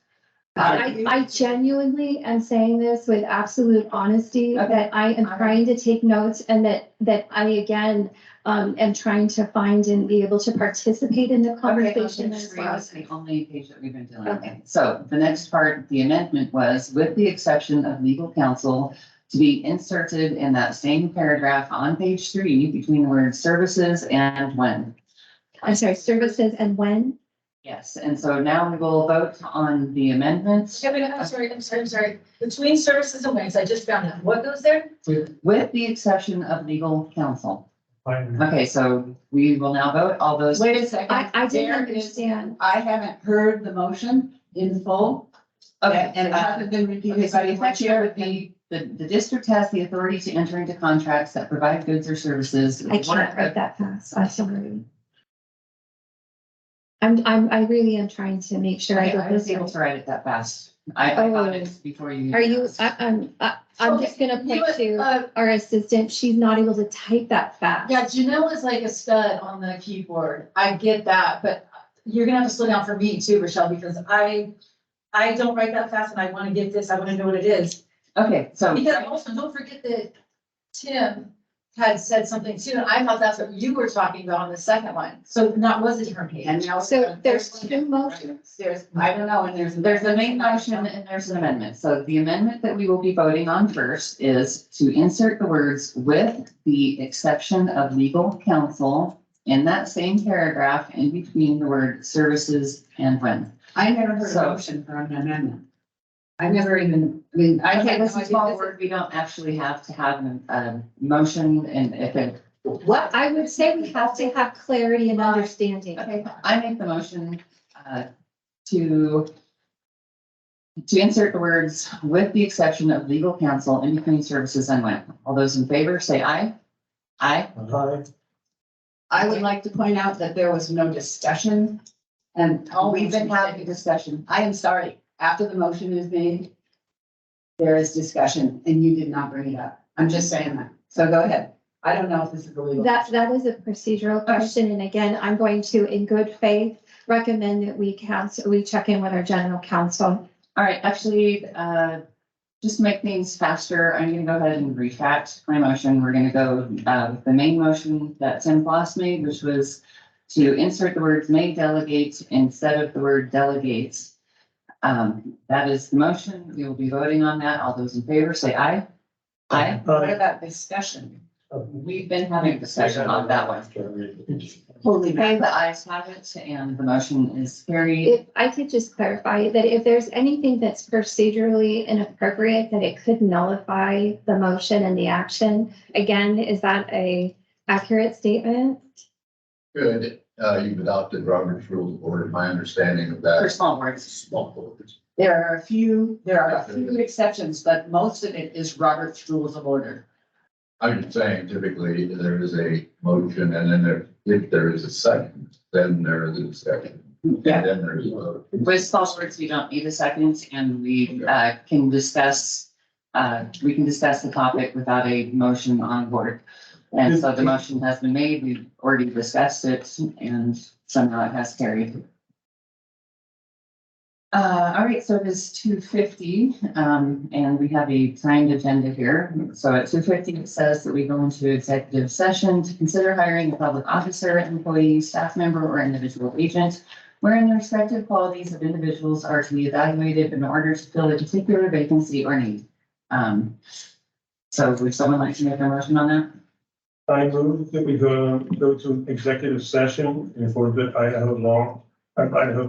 I genuinely am saying this with absolute honesty, Okay. that I am trying to take notes and that I again, am trying to find and be able to participate in the conversation as well. That's the only page that we've been dealing with. Okay. So the next part, the amendment was with the exception of legal counsel to be inserted in that same paragraph on page 3 between the words services and when. I'm sorry, services and when? Yes, and so now we will vote on the amendments Yeah, but I'm sorry. Between services and ways, I just found out. What goes there? with the exception of legal counsel. Fine. Okay, so we will now vote all those. Wait a second. I didn't There is- understand. I haven't heard the motion in full. Okay, And it hasn't been repeated Okay, so by the the effective chair. would be, the district has the authority to enter into contracts that provide goods or services. I can't write that fast, I'm sorry. I really am trying to make sure I I get was this able right. to write it that fast. I got it before you. Are you, asked. I'm just gonna point to our assistant, she's not able to type that fast. Yeah, Janelle is like a stud on the keyboard. I get that, but you're gonna have to slow down for me too, Rochelle, because I don't write that fast and I wanna get this, I wanna know what it is. Okay, so. Because also, don't forget that Tim had said something too, and I thought that's what you were talking about on the second one. So that was a different And page. now. So there's two motions. There's, I don't know, and There's a main motion and there's an amendment. So the amendment that we will be voting on first is to insert the words with the exception of legal counsel in that same paragraph in between the word services and when. I never heard So- a motion for an amendment. I never even, I mean, I Okay, had this no is small idea. word. We don't actually have to have a motion and if it. What? I would say we have to have clarity and understanding. Okay, I make the motion to insert the words with the exception of legal counsel in between services and when. All those in favor, say aye. Aye. Aye. I would like to point out that there was no discussion. And we've been having discussion. I am sorry, after the motion is made, there is discussion and you did not bring it up. I'm just saying that. So go ahead. I don't know if this is illegal. That is a procedural question, and again, I'm going to, in good faith, recommend that we check in with our general counsel. All right, actually, just to make things faster, I'm gonna go ahead and retract my motion. We're gonna go with the main motion that Tim Floss made, which was to insert the words may delegate instead of the word delegates. That is the motion. We will be voting on that. All those in favor, say aye. Aye. What about discussion? We've been having a discussion on that one. Holy Okay, the ayes have it and the motion is carried. If I could just clarify that if there's anything that's procedurally inappropriate, that it could nullify the motion and the action. Again, is that a accurate statement? Good, you've adopted Robert's Rules of Order, my understanding of that. For small words. Small words. There are a few exceptions, but most of it is Robert's Rules of Order. I'm just saying typically there is a motion and then if there is a second, then there is a discussion. Yeah. then there's a vote. With false words, we don't need a second, and we can discuss the topic without a motion on board. And so the motion has been made, we've already discussed it, and somehow it has carried. All right, so it is 2:50, and we have a timed agenda here. So at 2:50, it says that we go into executive session to consider hiring a public officer, employee, staff member, or individual agent, wherein the respective qualities of individuals are to be evaluated in order to fill a particular vacancy or need. So would someone like to make a motion on that? I move that we go to executive session in accordance with Idaho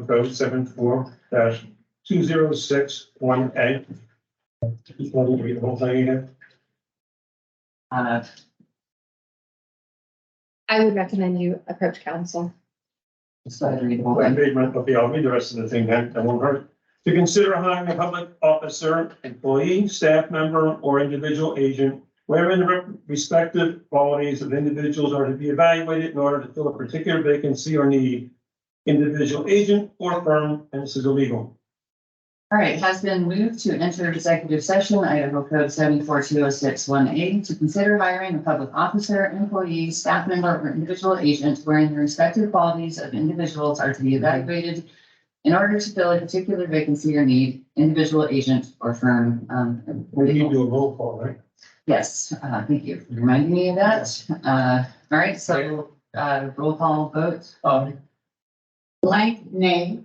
Code 74-206-1A. Just want to read the whole thing again. Uh, I would recommend you approach counsel. so I'd read the whole Okay, thing. I'll read the rest of the thing then, that won't hurt. To consider hiring a public officer, employee, staff member, or individual agent, wherein the respective qualities of individuals are to be evaluated in order to fill a particular vacancy or need, individual agent or firm, and this is illegal. All right, has been moved to enter executive session, Idaho Code 74-206-1A, to consider hiring a public officer, employee, staff member, or individual agent, wherein the respective qualities of individuals are to be evaluated in order to fill a particular vacancy or need, individual agent or firm. We need to do a roll call, right? Yes, thank you for reminding me of that. All right, so, roll call vote. Blank, nay.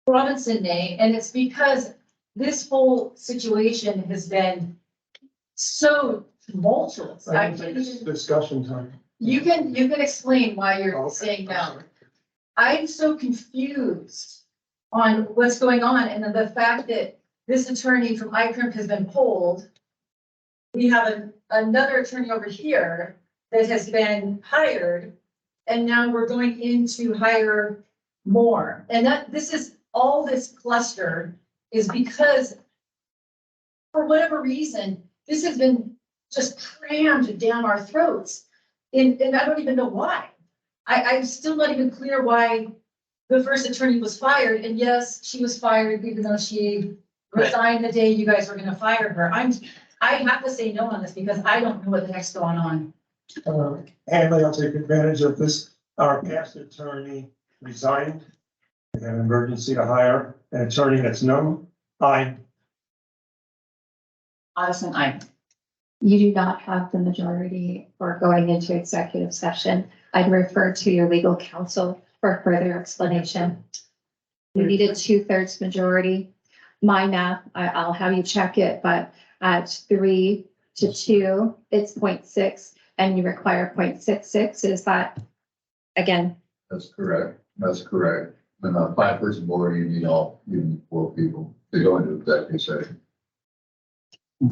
Robinson, nay, and it's because this whole situation has been so tumultuous. I can't even, Discussion time. you can explain why you're Okay. saying no. I'm so confused on what's going on, and then the fact that this attorney from ICRIM has been pulled. We have another attorney over here that has been hired, and now we're going in to hire more. And all this cluster is because for whatever reason, this has been just crammed down our throats. And I don't even know why. I'm still not even clear why the first attorney was fired. And yes, she was fired even though she resigned the day you guys were gonna fire her. I have to say no on this because I don't know what the heck's going on. Hanley, I'll take advantage of this. Our past attorney resigned. We had an emergency to hire an attorney that's known. Addison, aye. You do not have the majority for going into executive session. I'd refer to your legal counsel for further explanation. You need a 2/3 majority. My math, I'll have you check it, but at 3 to 2, it's 0.6, and you require 0.66. Is that, again, That's correct. That's correct. And a 5-person board, you need 4 people to go into executive session. All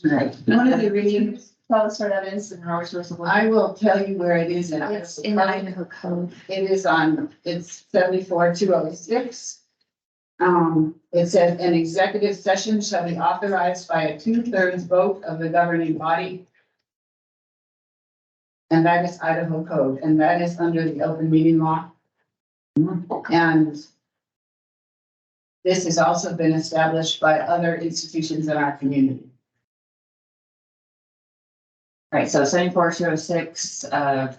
right. One of the readings, tell us where that is in our source of. I will tell you where it is. it's in the Idaho Code. It's 74-206. It says an executive session shall be authorized by a 2/3 vote of the governing body. And that is Idaho Code, and that is under the open meeting law. And this has also been established by other institutions in our community. All right, so 74-206,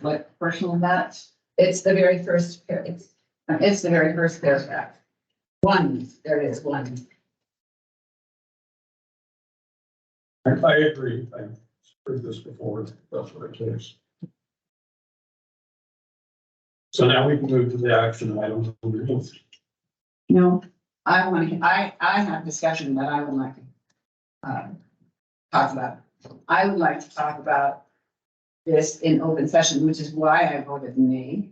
what portion of that? It's the very first paragraph. It's the very first paragraph. There it is, 1. I agree. I've heard this before. That's what it is. So now we can move to the action items. No, I have discussion that I would like to talk about. I would like to talk about this in open session, which is why I voted nay.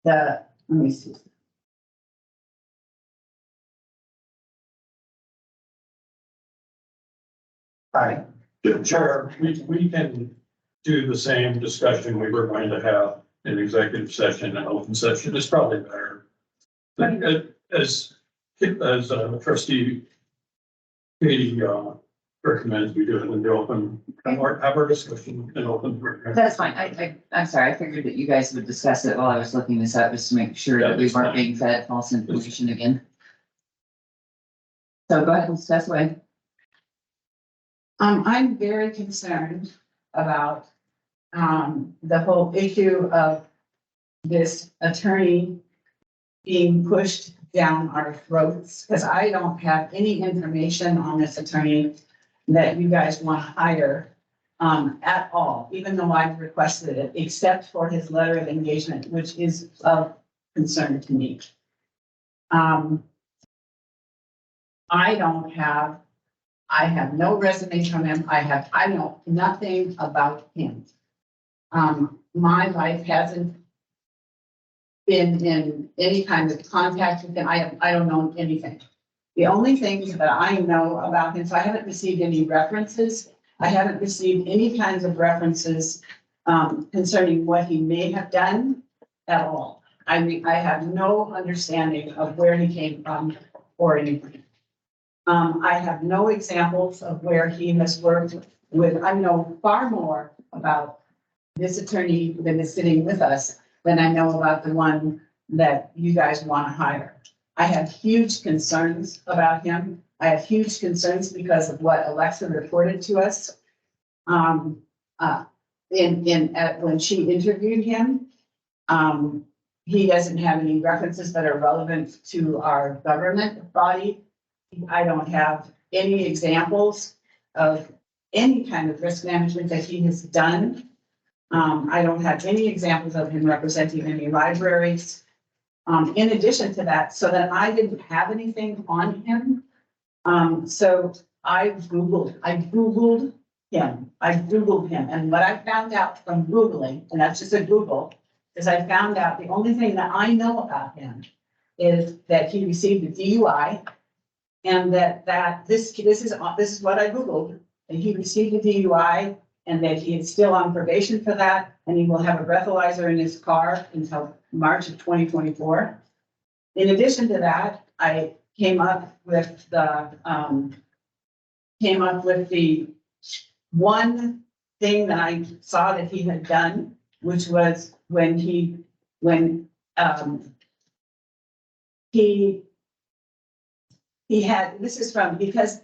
Let me see. All right. Chair, we can do the same discussion we were going to have in executive session and open session. It's probably better. But as trustee Katie recommend we do it in the open, have our discussion in open. That's fine. I'm sorry. I figured that you guys would discuss it while I was looking this up, just to make sure that we weren't being fed false information again. So go ahead and discuss away. I'm very concerned about, the whole issue of this attorney being pushed down our throats, because I don't have any information on this attorney that you guys want to hire, at all, even though I've requested it, except for his letter of engagement, which is of concern to me. I have no resume from him. I know nothing about him. My wife hasn't been in any kind of contact with him. I don't know anything. The only things that I know about him, so I haven't received any references. I haven't received any kinds of references, concerning what he may have done at all. I mean, I have no understanding of where he came from or anything. I have no examples of where he has worked with. I know far more about this attorney that is sitting with us than I know about the one that you guys want to hire. I have huge concerns about him. I have huge concerns because of what Alexa reported to us. When she interviewed him, he doesn't have any references that are relevant to our government body. I don't have any examples of any kind of risk management that he has done. I don't have any examples of him representing any libraries. In addition to that, so that I didn't have anything on him. So I Googled him. And what I found out from Googling, and that's just a Google, is I found out the only thing that I know about him is that he received a DUI. And that this is what I Googled, and he received a DUI and that he is still on probation for that. And he will have a breathalyzer in his car until March of 2024. In addition to that, I came up with the one thing that I saw that he had done, which was when he had, this is from, because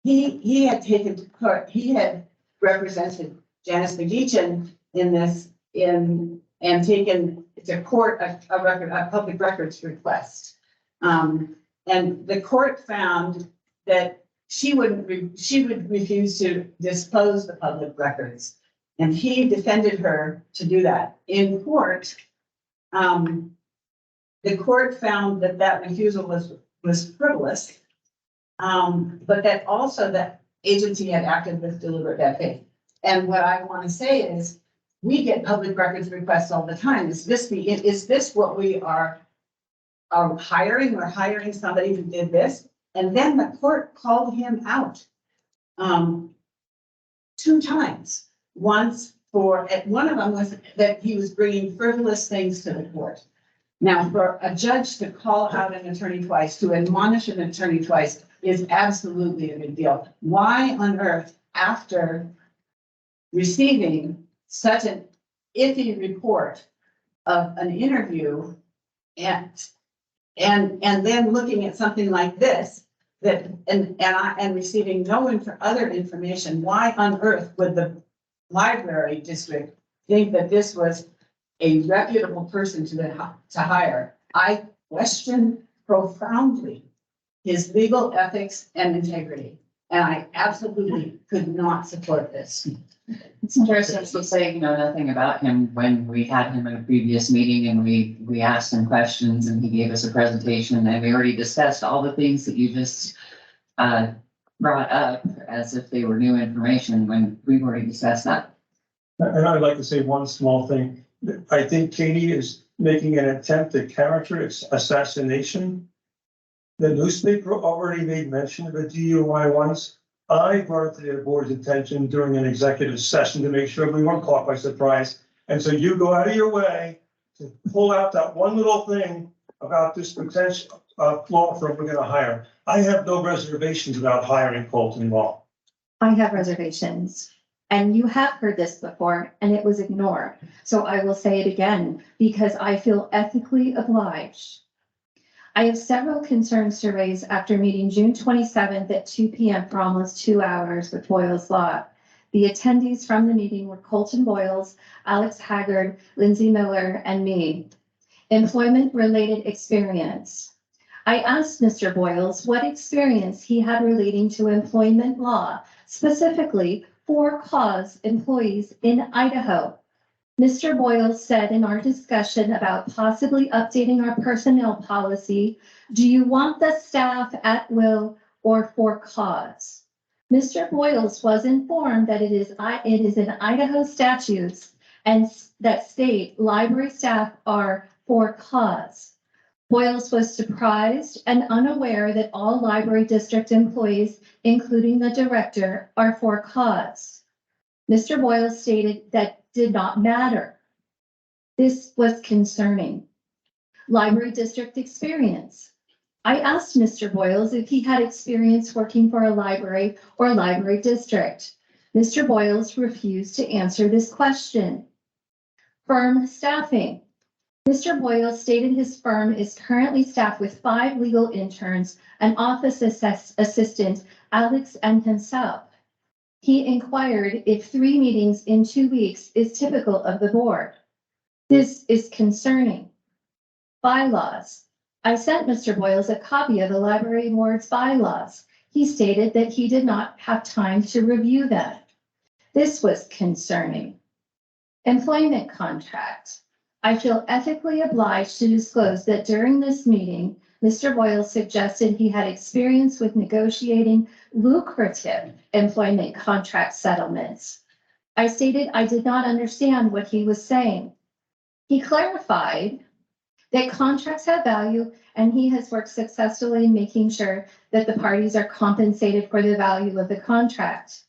he had taken to court, he had represented Janice McGeechan in this, and taken to court a public records request. And the court found that she would refuse to disclose the public records. And he defended her to do that. In court, the court found that refusal was frivolous, but that also that agency had acted with deliberate bad faith. And what I want to say is, we get public records requests all the time. Is this what we are hiring? We're hiring somebody who did this, and then the court called him out 2 times. Once one of them was that he was bringing frivolous things to the court. Now, for a judge to call out an attorney twice, to admonish an attorney twice, is absolutely a big deal. Why on earth, after receiving such an iffy report of an interview and then looking at something like this, and receiving no other information, why on earth would the library district think that this was a reputable person to hire? I question profoundly his legal ethics and integrity, and I absolutely could not support this. It's interesting to say, nothing about him when we had him in a previous meeting and we asked him questions and he gave us a presentation, and we already discussed all the things that you just brought up as if they were new information when we've already discussed that. And I'd like to say one small thing. I think Katie is making an attempt at character assassination. The newspaper already made mention of a DUI once. I brought it to the board's attention during an executive session to make sure we weren't caught by surprise. And so you go out of your way to pull out that one little thing about this potential law firm we're going to hire. I have no reservations about hiring Colton Law. I have reservations. And you have heard this before and it was ignored. So I will say it again because I feel ethically obliged. I have several concerns to raise after meeting June 27th at 2 p.m. for almost 2 hours with Boyles Law. The attendees from the meeting were Colton Boyles, Alex Haggard, Lindsay Miller, and me. Employment-related experience. I asked Mr. Boyles what experience he had relating to employment law, specifically for-cause employees in Idaho. Mr. Boyles said in our discussion about possibly updating our personnel policy, do you want the staff at will or for cause? Mr. Boyles was informed that it is in Idaho statutes and that state library staff are for cause. Boyles was surprised and unaware that all library district employees, including the director, are for cause. Mr. Boyles stated that did not matter. This was concerning. Library district experience. I asked Mr. Boyles if he had experience working for a library or library district. Mr. Boyles refused to answer this question. Firm staffing. Mr. Boyles stated his firm is currently staffed with 5 legal interns, an office assistant, Alex, and himself. He inquired if 3 meetings in 2 weeks is typical of the board. This is concerning. Bylaws. I sent Mr. Boyles a copy of the library board's bylaws. He stated that he did not have time to review them. This was concerning. Employment contract. I feel ethically obliged to disclose that during this meeting, Mr. Boyles suggested he had experience with negotiating lucrative employment contract settlements. I stated I did not understand what he was saying. He clarified that contracts have value and he has worked successfully in making sure that the parties are compensated for the value of the contract.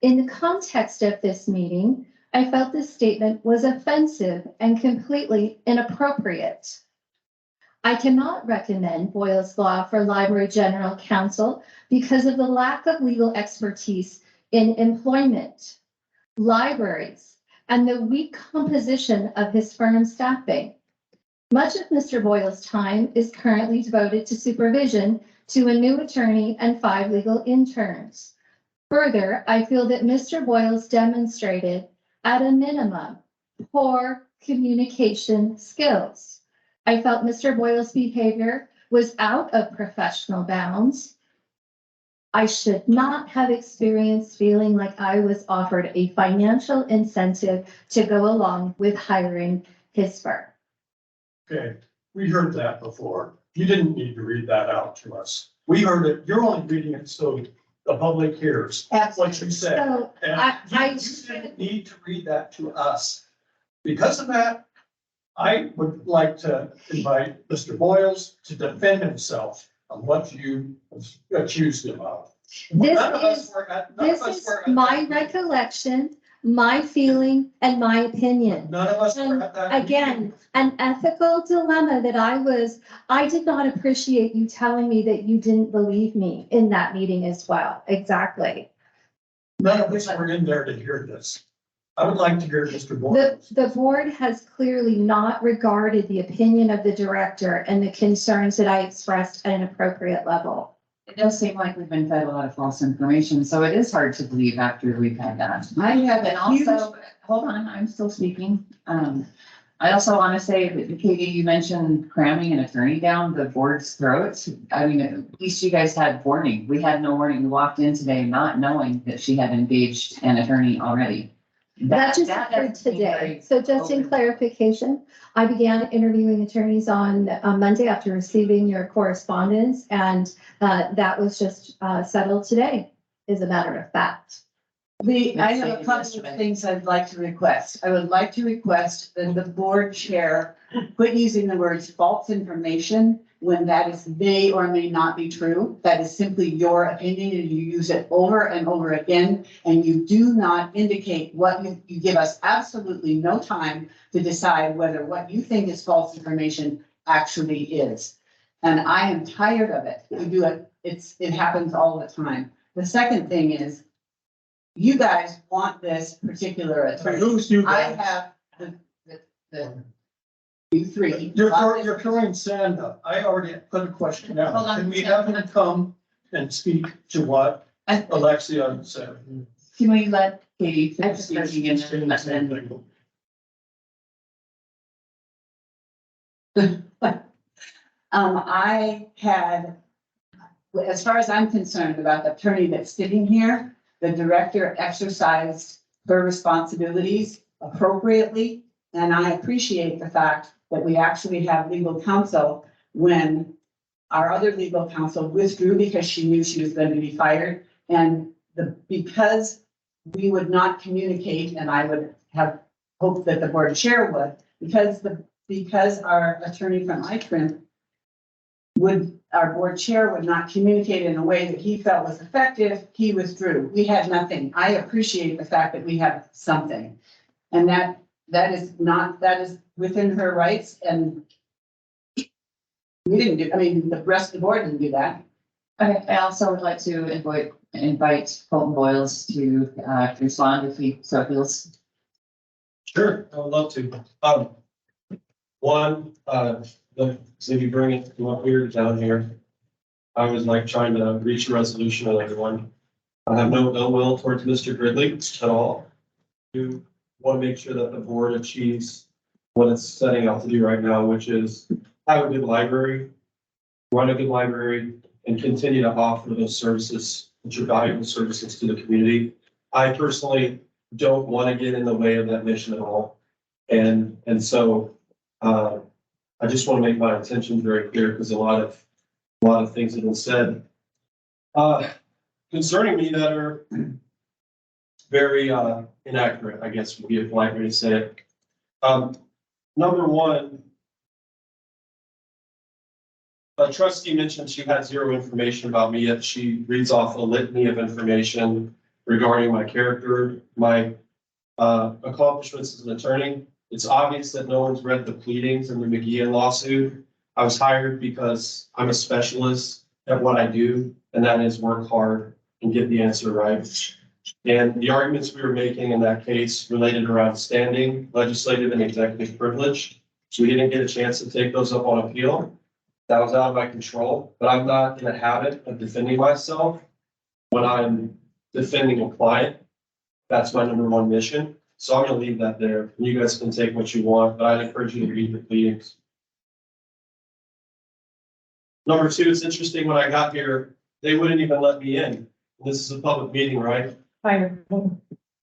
In the context of this meeting, I felt this statement was offensive and completely inappropriate. I cannot recommend Boyles Law for Library General Counsel because of the lack of legal expertise in employment, libraries, and the weak composition of his firm's staffing. Much of Mr. Boyles' time is currently devoted to supervision to a new attorney and 5 legal interns. Further, I feel that Mr. Boyles demonstrated, at a minimum, poor communication skills. I felt Mr. Boyles' behavior was out of professional bounds. I should not have experienced feeling like I was offered a financial incentive to go along with hiring his firm. Okay, we heard that before. You didn't need to read that out to us. We heard it. You're only reading it so the public hears what you said. So And you didn't need to read that to us. Because of that, I would like to invite Mr. Boyles to defend himself on what you accused him of. This None of us is, were at- none of this us is were at my that meeting. recollection, my feeling, and my opinion. None of us were And at that. meeting. again, an ethical dilemma that I did not appreciate you telling me that you didn't believe me in that meeting as well. Exactly. None of us were in there to hear this. I would like to hear Mr. Boyles. The board has clearly not regarded the opinion of the director and the concerns that I expressed at an appropriate level. It does seem like we've been fed a lot of false information, so it is hard to believe after we've had that. I have And a huge, also, hold on, I'm still speaking. I also want to say that Katie, you mentioned cramming an attorney down the board's throats. I mean, at least you guys had warning. We had no warning. We walked in today not knowing that she had engaged an attorney already. That just that occurred doesn't seem today. very So just in open. clarification, I began interviewing attorneys on Monday after receiving your correspondence, and that was just settled today, as a matter of fact. I have a couple of things I'd like to request. I would like to request that the board chair quit using the words false information when that is may or may not be true. That is simply your opinion and you use it over and over again. And you do not indicate what you give us absolutely no time to decide whether what you think is false information actually is. And I am tired of it. You do it. It happens all the time. The second thing is, you guys want this particular attorney. Who's you I guys? have you three. You're throwing sand up. I already put a question Hold out. on, Can we Sam. have him come and speak to what Alexia said? Can we let Katie I finish just- speaking and then, I had, as far as I'm concerned about the attorney that's sitting here, the director exercised her responsibilities appropriately. And I appreciate the fact that we actually have legal counsel when our other legal counsel withdrew because she knew she was going to be fired. And because we would not communicate, and I would have hoped that the board chair would, because our attorney from ITRIN our board chair would not communicate in a way that he felt was effective, he withdrew. We had nothing. I appreciate the fact that we have something. And that is within her rights, and we didn't do, I mean, the rest of the board didn't do that. okay, I also would like to invite Colton Boyles to respond if he so feels. Sure, I would love to. Maybe bring it from up here to down here. I was like trying to reach a resolution with everyone. I have no ill will towards Mr. Gridley at all. You want to make sure that the board achieves what it's setting out to do right now, which is have a good library, run a good library, and continue to offer those services, which are valuable services to the community. I personally don't want to get in the way of that mission at all. And so I just want to make my intention very clear because a lot of things have been said concerning me that are very inaccurate, I guess would be a polite way to say it. Number one, a trustee mentioned she had zero information about me, yet she reads off a litany of information regarding my character, my accomplishments as an attorney. It's obvious that no one's read the pleadings in the McGeehan lawsuit. I was hired because I'm a specialist at what I do, and that is work hard and get the answer right. And the arguments we were making in that case related around standing, legislative and executive privilege. So we didn't get a chance to take those up on appeal. That was out of my control, but I'm not in the habit of defending myself when I'm defending a client. That's my number one mission. So I'm gonna leave that there. You guys can take what you want, but I'd encourage you to read the pleadings. Number two, it's interesting when I got here, they wouldn't even let me in. This is a public meeting, right? Fire.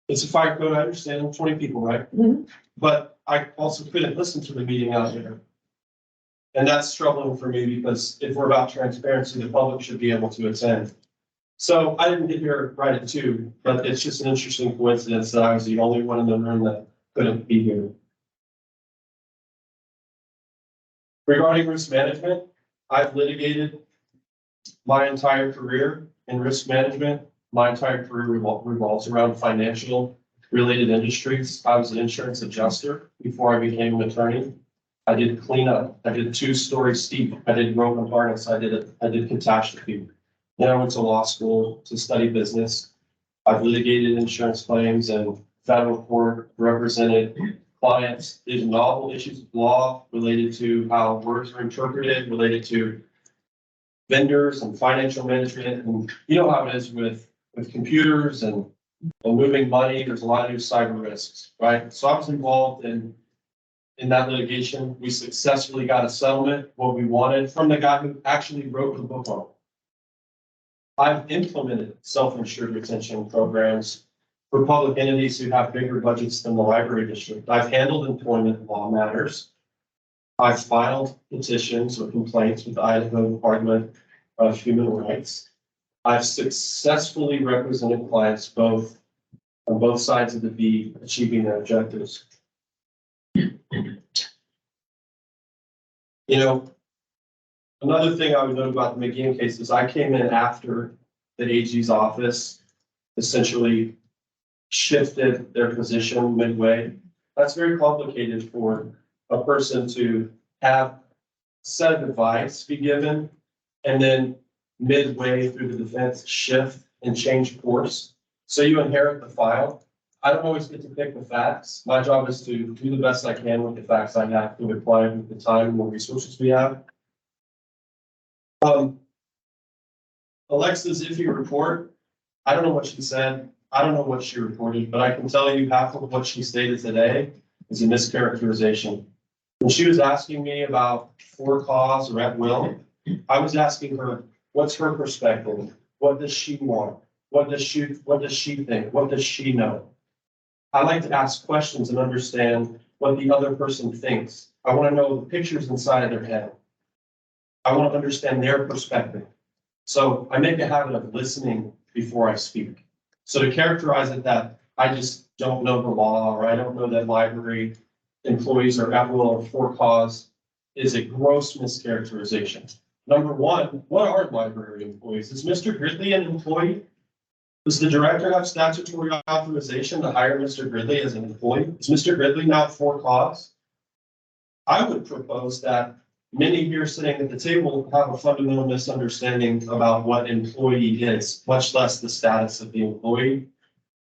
It's a fire code, I understand, 20 people, right? Mhm. But I also couldn't listen to the meeting out here. And that's troubling for me because if we're about transparency, the public should be able to attend. So I didn't get here right at 2, but it's just an interesting coincidence that I was the only one in the room that couldn't be here. Regarding risk management, I've litigated my entire career in risk management. My entire career revolves around financial related industries. I was an insurance adjuster before I became an attorney. I did cleanup. I did 2-story steep. I did rope and harness. I did catastrophe. Then I went to law school to study business. I've litigated insurance claims and federal court, represented clients, did novel issues of law related to how words are interpreted, related to vendors and financial management. And you know how it is with computers and moving money. There's a lot of new cyber risks, right? So I was involved in that litigation. We successfully got a settlement, what we wanted, from the guy who actually wrote the book on it. I've implemented self-insured retention programs for public entities who have bigger budgets than the library district. I've handled employment law matters. I've filed petitions or complaints with the Idaho Department of Human Rights. I've successfully represented clients on both sides of the V, achieving their objectives. You know, another thing I would note about the McGeehan case is I came in after the AG's office essentially shifted their position midway. That's very complicated for a person to have set of advice be given and then midway through the defense shift and change course. So you inherit the file. I don't always get to pick the facts. My job is to do the best I can with the facts I have to apply with the time and the resources we have. Alexa's iffy report, I don't know what she said. I don't know what she reported, but I can tell you half of what she stated today is a mischaracterization. When she was asking me about for cause or at will, I was asking her, what's her perspective? What does she want? What does she think? What does she know? I like to ask questions and understand what the other person thinks. I want to know the pictures inside of their head. I want to understand their perspective. So I make a habit of listening before I speak. So to characterize it that I just don't know the law, or I don't know that library employees are at will or for cause is a gross mischaracterization. Number one, what are library employees? Is Mr. Gridley an employee? Does the director have statutory authorization to hire Mr. Gridley as an employee? Is Mr. Gridley now for cause? I would propose that many here sitting at the table have a fundamental misunderstanding about what employee is, much less the status of the employee.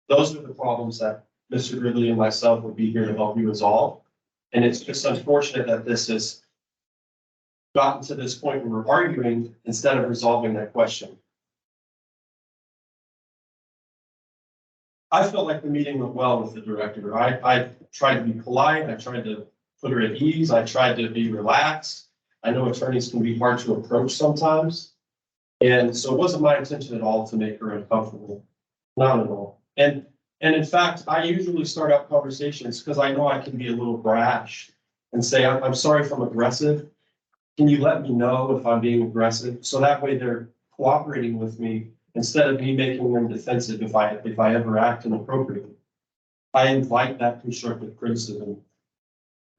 Those are the problems that Mr. Gridley and myself will be here to help you resolve. And it's just unfortunate that this has gotten to this point where we're arguing instead of resolving that question. I felt like the meeting went well with the director. I tried to be polite. I tried to put her at ease. I tried to be relaxed. I know attorneys can be hard to approach sometimes. And so it wasn't my intention at all to make her uncomfortable. Not at all. And in fact, I usually start out conversations because I know I can be a little brash and say, I'm sorry if I'm aggressive. Can you let me know if I'm being aggressive? So that way they're cooperating with me instead of me making them defensive if I ever act inappropriately. I invite that constructive criticism.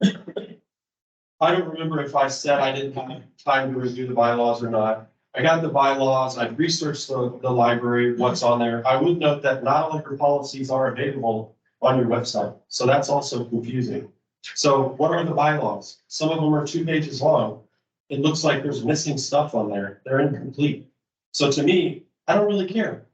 I don't remember if I said I didn't have time to review the bylaws or not. I got the bylaws, I researched the library, what's on there. I would note that not all of your policies are available on your website. So that's also confusing. So what are the bylaws? Some of them are 2 pages long. It looks like there's missing stuff on there. They're incomplete. So to me, I don't really care.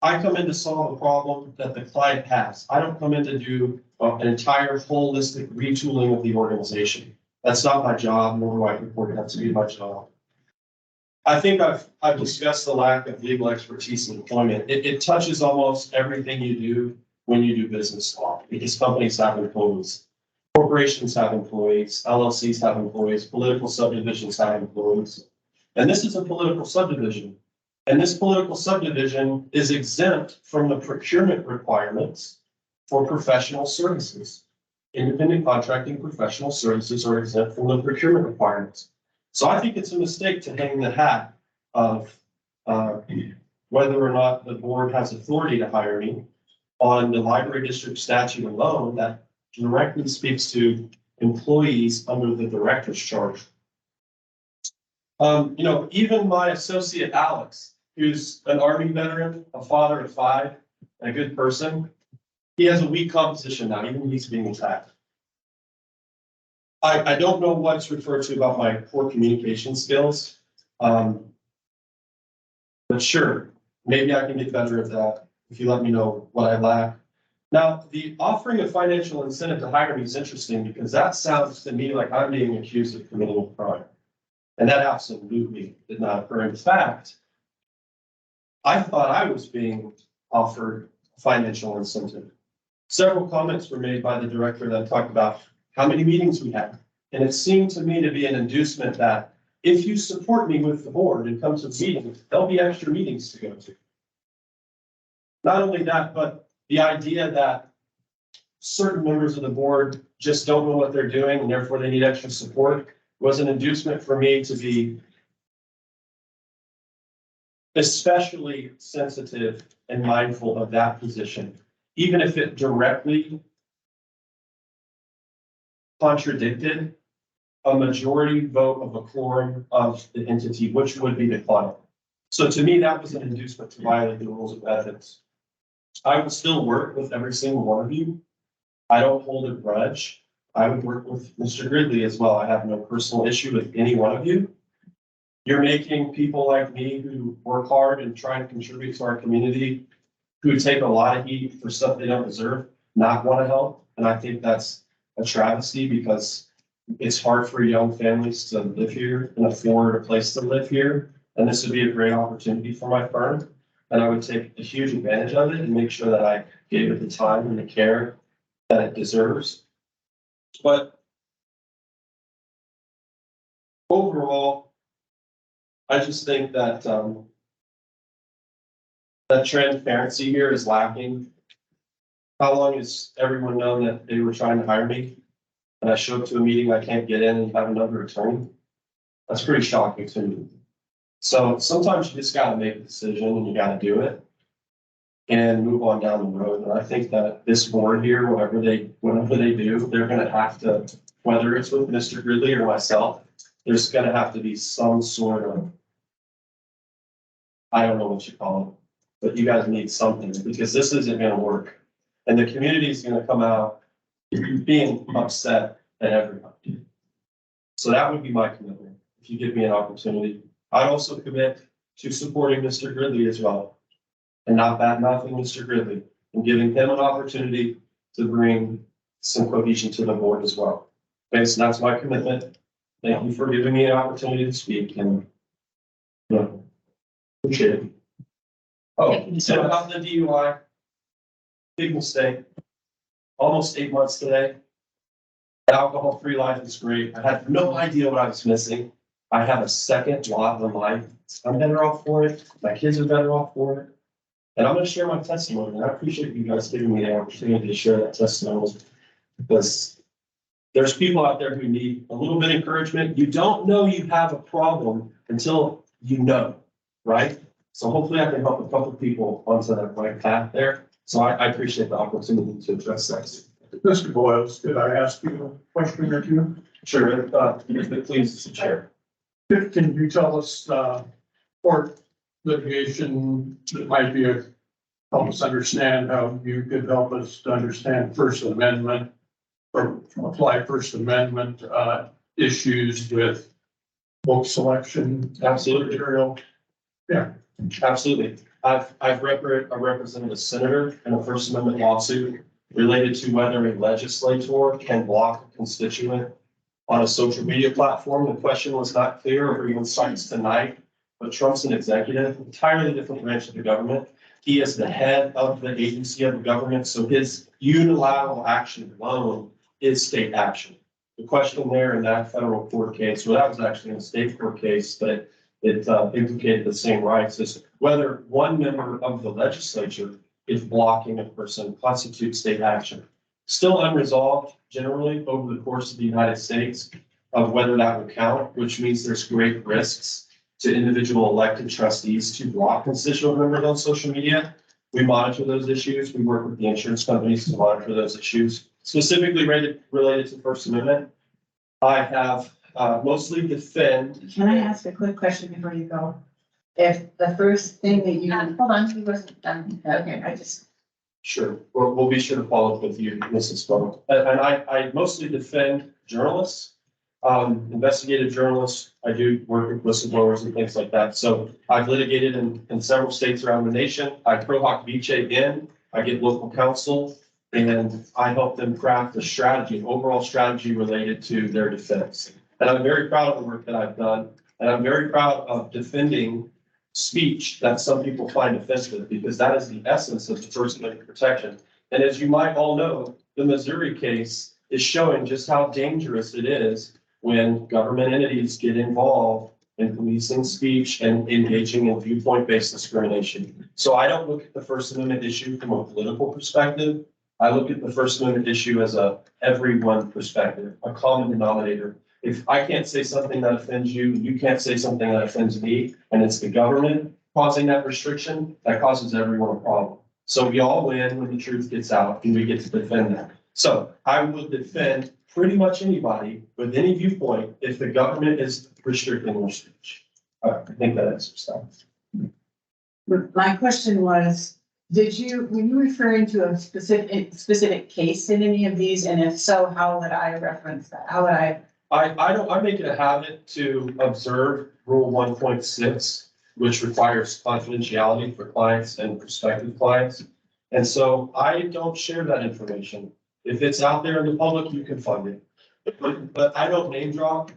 I come in to solve a problem that the client has. I don't come in to do an entire holistic retooling of the organization. That's not my job, nor do I report that to be my job. I think I've discussed the lack of legal expertise in employment. It touches almost everything you do when you do business law, because companies have employees, corporations have employees, LLCs have employees, political subdivisions have employees. And this is a political subdivision. And this political subdivision is exempt from the procurement requirements for professional services. Independent contracting professional services are exempt from the procurement requirements. So I think it's a mistake to hang the hat of whether or not the board has authority to hire me on the library district statute alone that directly speaks to employees under the director's charge. Even my associate Alex, who's an Army veteran, a father of 5, and a good person, he has a weak composition now, even he's being attacked. I don't know what's referred to about my poor communication skills. But sure, maybe I can get better at that if you let me know what I lack. Now, the offering of financial incentive to hire me is interesting because that sounds to me like I'm being accused of committing a crime. And that absolutely did not occur. In fact, I thought I was being offered financial incentive. Several comments were made by the director that talked about how many meetings we had. And it seemed to me to be an inducement that if you support me with the board and come to meetings, there'll be extra meetings to go to. Not only that, but the idea that certain members of the board just don't know what they're doing and therefore they need extra support was an inducement for me to be especially sensitive and mindful of that position, even if it directly contradicted a majority vote of a quorum of the entity, which would be the client. So to me, that was an inducement to violate the rules of ethics. I will still work with every single one of you. I don't hold a grudge. I would work with Mr. Gridley as well. I have no personal issue with any one of you. You're making people like me who work hard and try to contribute to our community who take a lot of heat for stuff they don't deserve, not want to help. And I think that's a travesty because it's hard for young families to live here and afford a place to live here. And this would be a great opportunity for my firm. And I would take a huge advantage of it and make sure that I gave it the time and the care that it deserves. But overall, I just think that, that transparency here is lacking. How long has everyone known that they were trying to hire me? And I show up to a meeting, I can't get in and have another attorney? That's pretty shocking to me. So sometimes you just gotta make a decision and you gotta do it and move on down the road. And I think that this board here, whatever they do, they're gonna have to, whether it's with Mr. Gridley or myself, there's gonna have to be some sort of, I don't know what you call it, but you guys need something because this isn't gonna work. And the community is gonna come out being upset at everybody. So that would be my commitment, if you give me an opportunity. I'd also commit to supporting Mr. Gridley as well. And not bad-mouthing Mr. Gridley and giving him an opportunity to bring some cohesion to the board as well. Okay, so that's my commitment. Thank you for giving me an opportunity to speak and appreciate it. Oh, and about the DUI, big mistake. Almost 8 months today. Alcohol-free life is great. I had no idea what I was missing. I have a second lot of life. I'm better off for it. My kids are better off for it. And I'm gonna share my testimony. And I appreciate you guys giving me the opportunity to share that testimony. Because there's people out there who need a little bit of encouragement. You don't know you have a problem until you know, right? So hopefully I can help a couple people onto that right path there. So I appreciate the opportunity to address that. Mr. Boyles, did I ask you a question or two? Sure, please, Mr. Chair. Can you tell us, court litigation that might be help us understand how you could help us to understand First Amendment or apply First Amendment, issues with book selection? Absolutely. Material? Yeah. Absolutely. I represented a senator in a First Amendment lawsuit related to whether a legislator can block a constituent on a social media platform. The question was not clear or even cites tonight, but Trump's an executive, entirely different branch of the government. He is the head of the agency of the government, so his unilateral action alone is state action. The question there in that federal court case, well, that was actually in a state court case, but it implicated the same rights as whether one member of the legislature is blocking a person constitutes state action. Still unresolved generally over the course of the United States of whether that would count, which means there's great risks to individual elected trustees to block constituent members on social media. We monitor those issues. We work with the insurance companies to monitor those issues. Specifically related to First Amendment, I have mostly defend. Can I ask a quick question before you go? If the first thing that you, Hold on, he wasn't done. okay, I just, Sure, we'll be sure to follow up with you, Mrs. Bowe. And I mostly defend journalists, investigative journalists. I do work with whistleblowers and things like that. So I've litigated in several states around the nation. I pro hoc vice in, I get local counsel, and I help them craft a strategy, an overall strategy related to their defense. And I'm very proud of the work that I've done. And I'm very proud of defending speech that some people find offensive, because that is the essence of the First Amendment protection. And as you might all know, the Missouri case is showing just how dangerous it is when government entities get involved in policing speech and engaging in viewpoint-based discrimination. So I don't look at the First Amendment issue from a political perspective. I look at the First Amendment issue as a everyone perspective, a common denominator. If I can't say something that offends you, you can't say something that offends me, and it's the government causing that restriction, that causes everyone a problem. So we all win when the truth gets out and we get to defend that. So I would defend pretty much anybody with any viewpoint if the government is restricting their speech. I think that answers that. my question was, were you referring to a specific case in any of these? And if so, how would I reference that? How would I? I make it a habit to observe Rule 1.6, which requires confidentiality for clients and prospective clients. And so I don't share that information. If it's out there in the public, you can find it. But I don't name drop.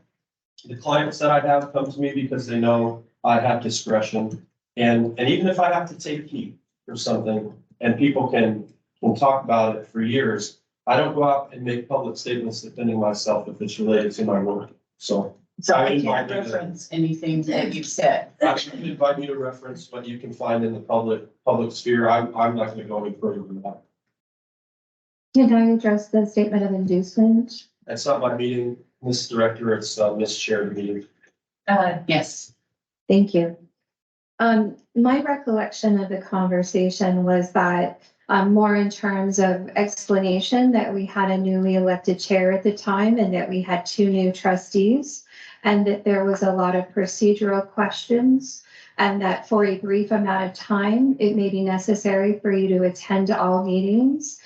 The clients that I have come to me because they know I have discretion. And even if I have to take heat for something and people can talk about it for years, I don't go out and make public statements defending myself if it's related to my work. So So I I can't invite you to- reference anything that you've said. I can invite you to reference what you can find in the public sphere. I'm not gonna go any further than that. Can I address the statement of inducement? That's not my meeting, Ms. Director, it's Ms. Chair meeting. Yes. Thank you. My recollection of the conversation was that more in terms of explanation that we had a newly elected chair at the time and that we had 2 new trustees and that there was a lot of procedural questions and that for a brief amount of time, it may be necessary for you to attend all meetings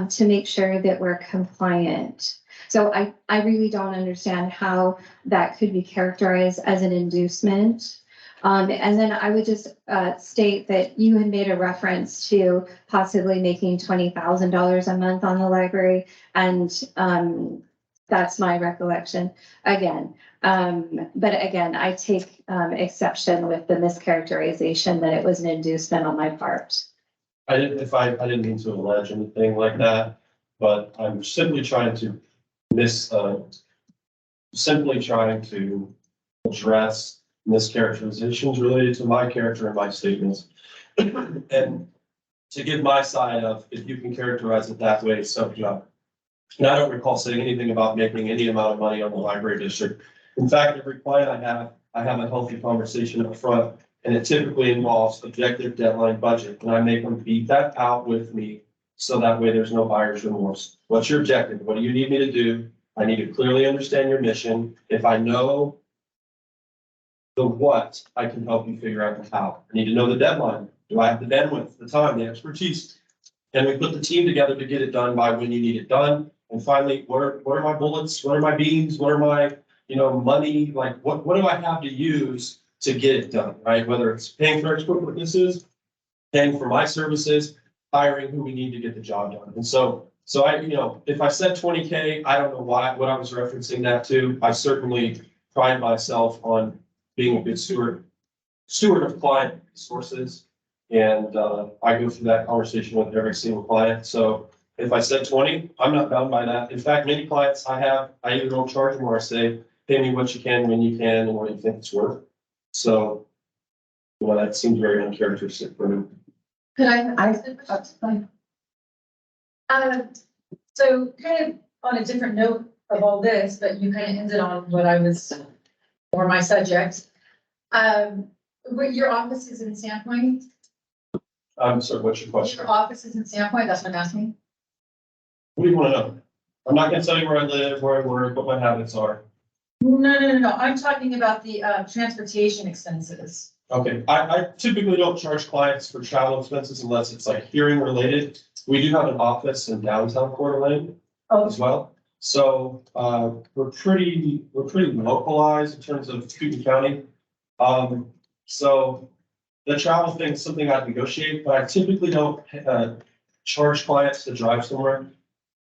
to make sure that we're compliant. So I really don't understand how that could be characterized as an inducement. And then I would just state that you had made a reference to possibly making $20,000 a month on the library. And that's my recollection again. But again, I take exception with the mischaracterization that it was an inducement on my part. I didn't mean to allege anything like that, but I'm simply trying to address mischaracterizations related to my character and my statements. And to give my side of, if you can characterize it that way, so, and I don't recall saying anything about making any amount of money on the library district. In fact, every client I have a healthy conversation up front, and it typically involves objective, deadline, budget, and I make them beat that out with me, so that way there's no buyer's remorse. What's your objective? What do you need me to do? I need to clearly understand your mission. If I know the what, I can help you figure out the how. I need to know the deadline. Do I have the bandwidth, the time, the expertise? And we put the team together to get it done by when you need it done. And finally, what are my bullets? What are my beams? What are my, money? Like, what do I have to use to get it done, right? Whether it's paying for expert witnesses, paying for my services, hiring who we need to get the job done. And so I, if I said 20K, I don't know what I was referencing that to. I certainly pride myself on being a good steward of client resources. And I go through that conversation with every single client. So if I said 20, I'm not bound by that. In fact, many clients I either don't charge them or I say, pay me what you can, when you can, and what you think it's worth. So, that seems very uncharacteristic for me. Could I? Fine. So kind of on a different note of all this, but you kind of ended on what I was, or my subject. But your office is in Sandpoint? I'm sorry, what's your question? Your office is in Sandpoint, that's what I'm asking? What do you want to know? I'm not gonna tell you where I live, where I work, what my habits are. No, I'm talking about the transportation expenses. Okay, I typically don't charge clients for travel expenses unless it's like hearing related. We do have an office in downtown Coeur d'Alene as well. So, we're pretty localized in terms of Coogan County. So the travel thing is something I negotiate, but I typically don't, charge clients to drive somewhere.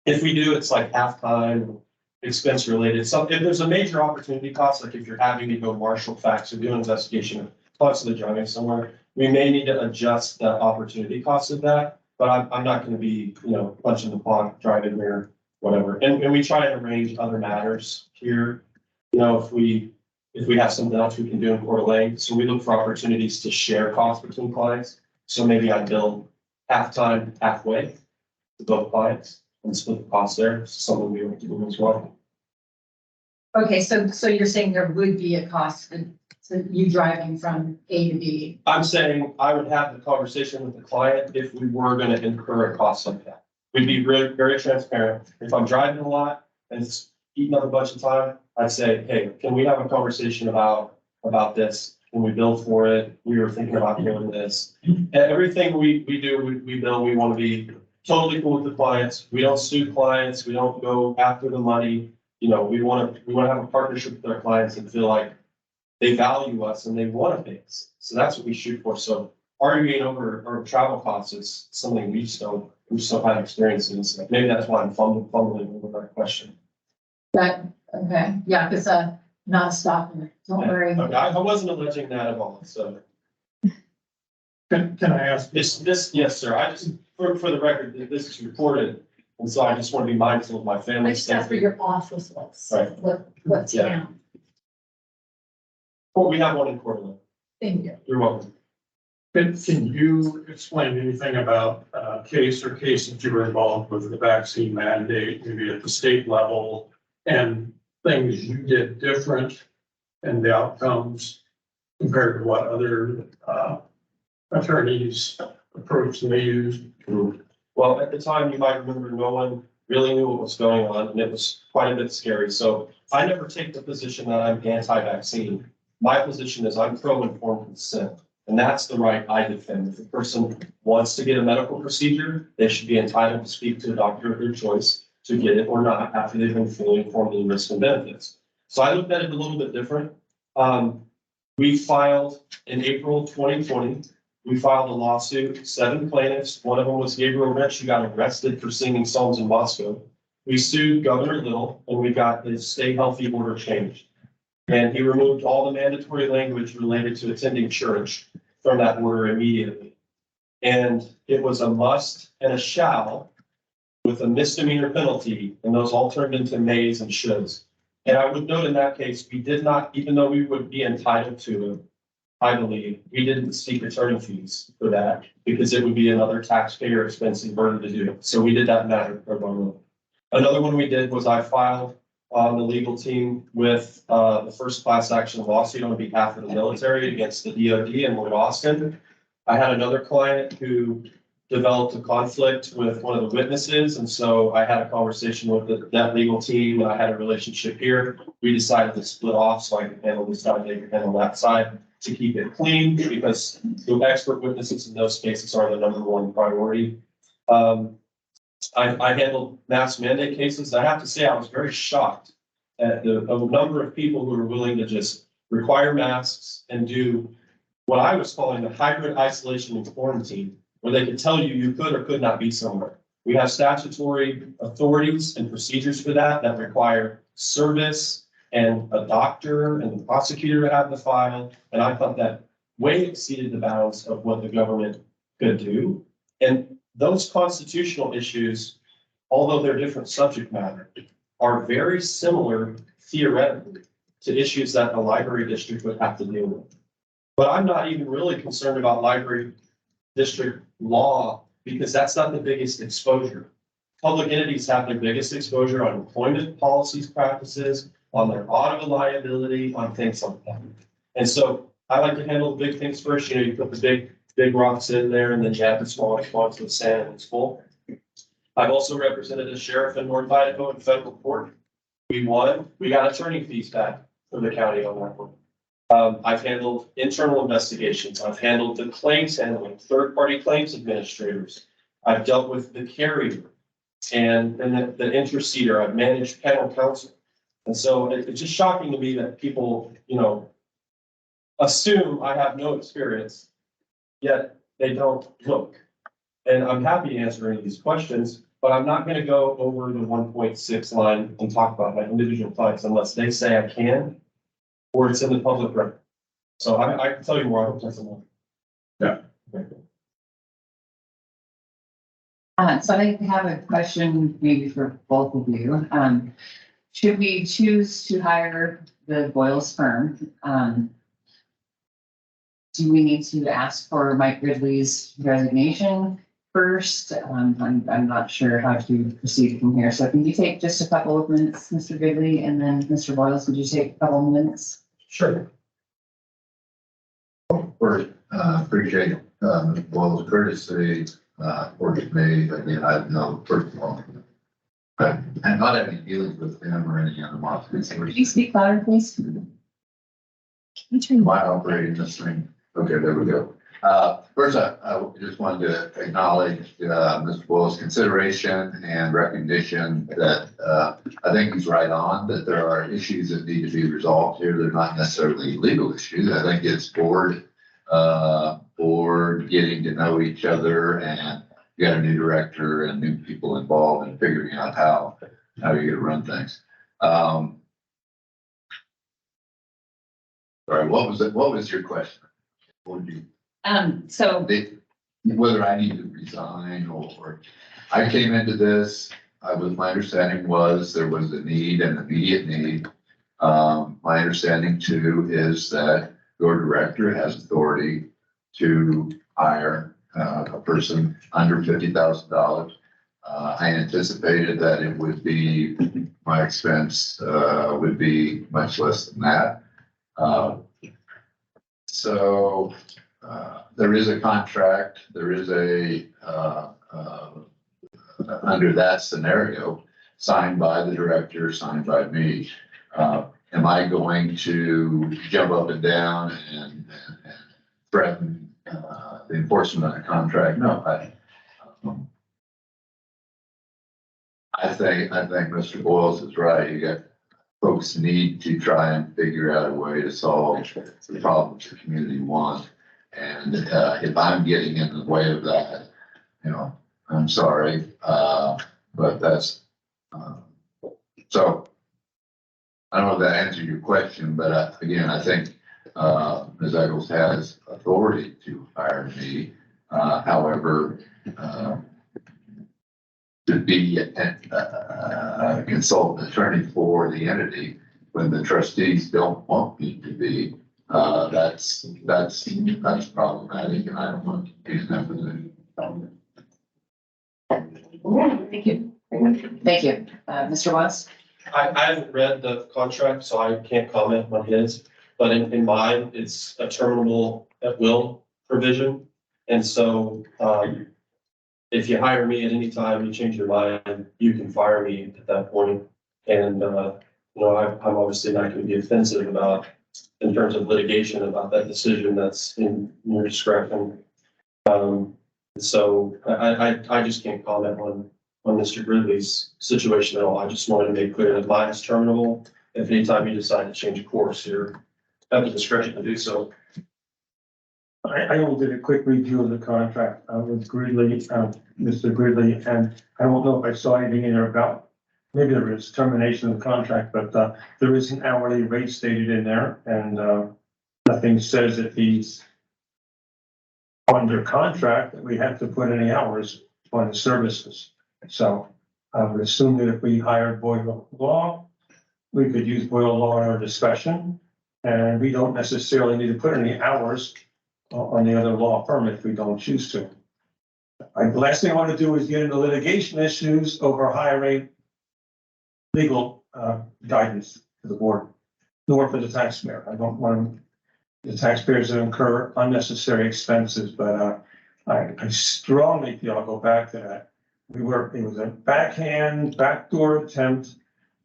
If we do, it's like half-time, expense related. So if there's a major opportunity cost, like if you're having to go marshal facts or do an investigation, constantly driving somewhere, we may need to adjust the opportunity cost of that. But I'm not gonna be, punching the clock, driving here, whatever. And we try and arrange other matters here. If we have something else we can do in Coeur d'Alene, so we look for opportunities to share costs between clients. So maybe I bill half-time, halfway to both clients and split the cost there. Something we want to do as well. Okay, so you're saying there would be a cost to you driving from A to B? I'm saying I would have the conversation with the client if we were gonna incur a cost like that. We'd be very, very transparent. If I'm driving a lot and it's eating up a bunch of time, I'd say, hey, can we have a conversation about this? Can we bill for it? We were thinking about doing this. And everything we do, we bill, we want to be totally cool with the clients. We don't sue clients. We don't go after the money. We want to have a partnership with our clients and feel like they value us and they want to pay us. So that's what we shoot for. So arguing over or travel costs is something we just don't have experience in. So maybe that's why I'm fumbling over that question. That, okay, yeah, because, not a stopper, don't worry. Okay, I wasn't alleging that at all, so. Can I ask, This, yes, sir, I just, for the record, this is recorded, and so I just want to be mindful of my I family. just asked where your office was. Right. What Yeah. town? Well, we have one in Cortland. Thank you. You're welcome. can you explain anything about case or cases you were involved with the vaccine mandate, maybe at the state level, and things you did different and the outcomes compared to what other attorneys approach they used? Well, at the time, you might remember, no one really knew what was going on, and it was quite a bit scary. So I never take the position that I'm anti-vaccine. My position is I'm pro-informed consent, and that's the right I defend. If a person wants to get a medical procedure, they should be entitled to speak to a doctor of their choice to get it or not after they've been fully informed of the risks and benefits. So I looked at it a little bit different. We filed in April 2020. We filed a lawsuit, 7 plaintiffs. One of them was Gabriel Rich, who got arrested for singing songs in Moscow. We sued Governor Little, and we got his stay healthy order changed. And he removed all the mandatory language related to attending church from that order immediately. And it was a must and a shall with a misdemeanor penalty, and those all turned into mays and shoulds. And I would note in that case, we did not, even though we would be entitled to it, I believe, we didn't seek attorney fees for that because it would be another taxpayer expensive burden to do. So we did that matter. Another one we did was I filed on the legal team with the first class action lawsuit on behalf of the military against the DOD in Lloyd Austin. I had another client who developed a conflict with one of the witnesses. And so I had a conversation with that legal team. I had a relationship here. We decided to split off so I could handle this side, they could handle that side to keep it clean because the expert witnesses in those cases are the #1 priority. I handled mass mandate cases. I have to say, I was very shocked at the number of people who were willing to just require masks and do what I was calling the hybrid isolation and quarantine, where they could tell you you could or could not be somewhere. We have statutory authorities and procedures for that require service and a doctor and the prosecutor to have the file. And I thought that way exceeded the bounds of what the government could do. And those constitutional issues, although they're different subject matter, are very similar theoretically to issues that a library district would have to deal with. But I'm not even really concerned about library district law because that's not the biggest exposure. Public entities have their biggest exposure on employment policies, practices, on their audit liability, on things like that. And so I like to handle the big things first. You put the big rocks in there and then you have the small ones with sand and it's full. I've also represented a sheriff in North Idaho in federal court. We won. We got attorney fees back from the county on that one. I've handled internal investigations. I've handled the claims handling, third-party claims administrators. I've dealt with the carrier and the interceder. I've managed panel counsel. And so it's just shocking to me that people, assume I have no experience, yet they don't look. And I'm happy to answer any of these questions, but I'm not going to go over the 1.6 line and talk about my individual clients unless they say I can, or it's in the public record. So I can tell you more. I don't know. Yeah. So I have a question maybe for both of you. Should we choose to hire the Boyles firm? Do we need to ask for Mike Ridley's resignation first? I'm not sure how to proceed from here. So can you take just a couple of minutes, Mr. Ridley, and then Mr. Boyles, would you take a couple of minutes? Sure. First, appreciate Ms. Boyle's courtesy for me. Again, I know first of all, and not have any dealings with him or any animosity. Could you speak louder, please? Am I operating this thing? Okay, there we go. First, I just wanted to acknowledge Mr. Boyle's consideration and recognition that I think he's right on, that there are issues that need to be resolved here. They're not necessarily legal issues. I think it's board board, getting to know each other, and you got a new director and new people involved in figuring out how you're gonna run things. Sorry, what was it? What was your question? What would you, So, whether I need to resign or, I came into this, my understanding was there was a need, an immediate need. My understanding too is that your director has authority to hire a person under $50,000. I anticipated that it would be, my expense would be much less than that. So there is a contract, there is a, under that scenario, signed by the director, signed by me. Am I going to jump up and down and threaten the enforcement of the contract? No, I think Mr. Boyles is right. You got folks need to try and figure out a way to solve the problems the community wants. And if I'm getting in the way of that, you know, I'm sorry, but that's, so I don't know if that answered your question, but again, I think Ms. Eccles has authority to hire me. However, to be a consultant attorney for the entity when the trustees don't want me to be, that's problematic, and I don't want to be in that position. thank you. Thank you. Mr. West? I haven't read the contract, so I can't comment on his, but in mine, it's a terminable at will provision. And so, if you hire me at any time, you change your mind, you can fire me at that point. And, you know, I'm obviously not going to be offensive about, in terms of litigation about that decision that's in your discretion. So I just can't comment on Mr. Gridley's situation at all. I just wanted to make clear that mine is terminable. If anytime you decide to change course, you have the discretion to do so. I only did a quick review of the contract with Gridley, Mr. Gridley, and I don't know if I saw anything in there about, maybe there is termination of the contract, but there is an hourly rate stated in there, and nothing says if he's under contract that we have to put any hours on his services. So I would assume that if we hired Boyle Law, we could use Boyle Law in our discretion, and we don't necessarily need to put any hours on the other law firm if we don't choose to. The last thing I want to do is get into litigation issues over hiring legal guidance for the board, nor for the taxpayer. I don't want the taxpayers to incur unnecessary expenses, but I strongly feel, I'll go back to that. It was a backdoor attempt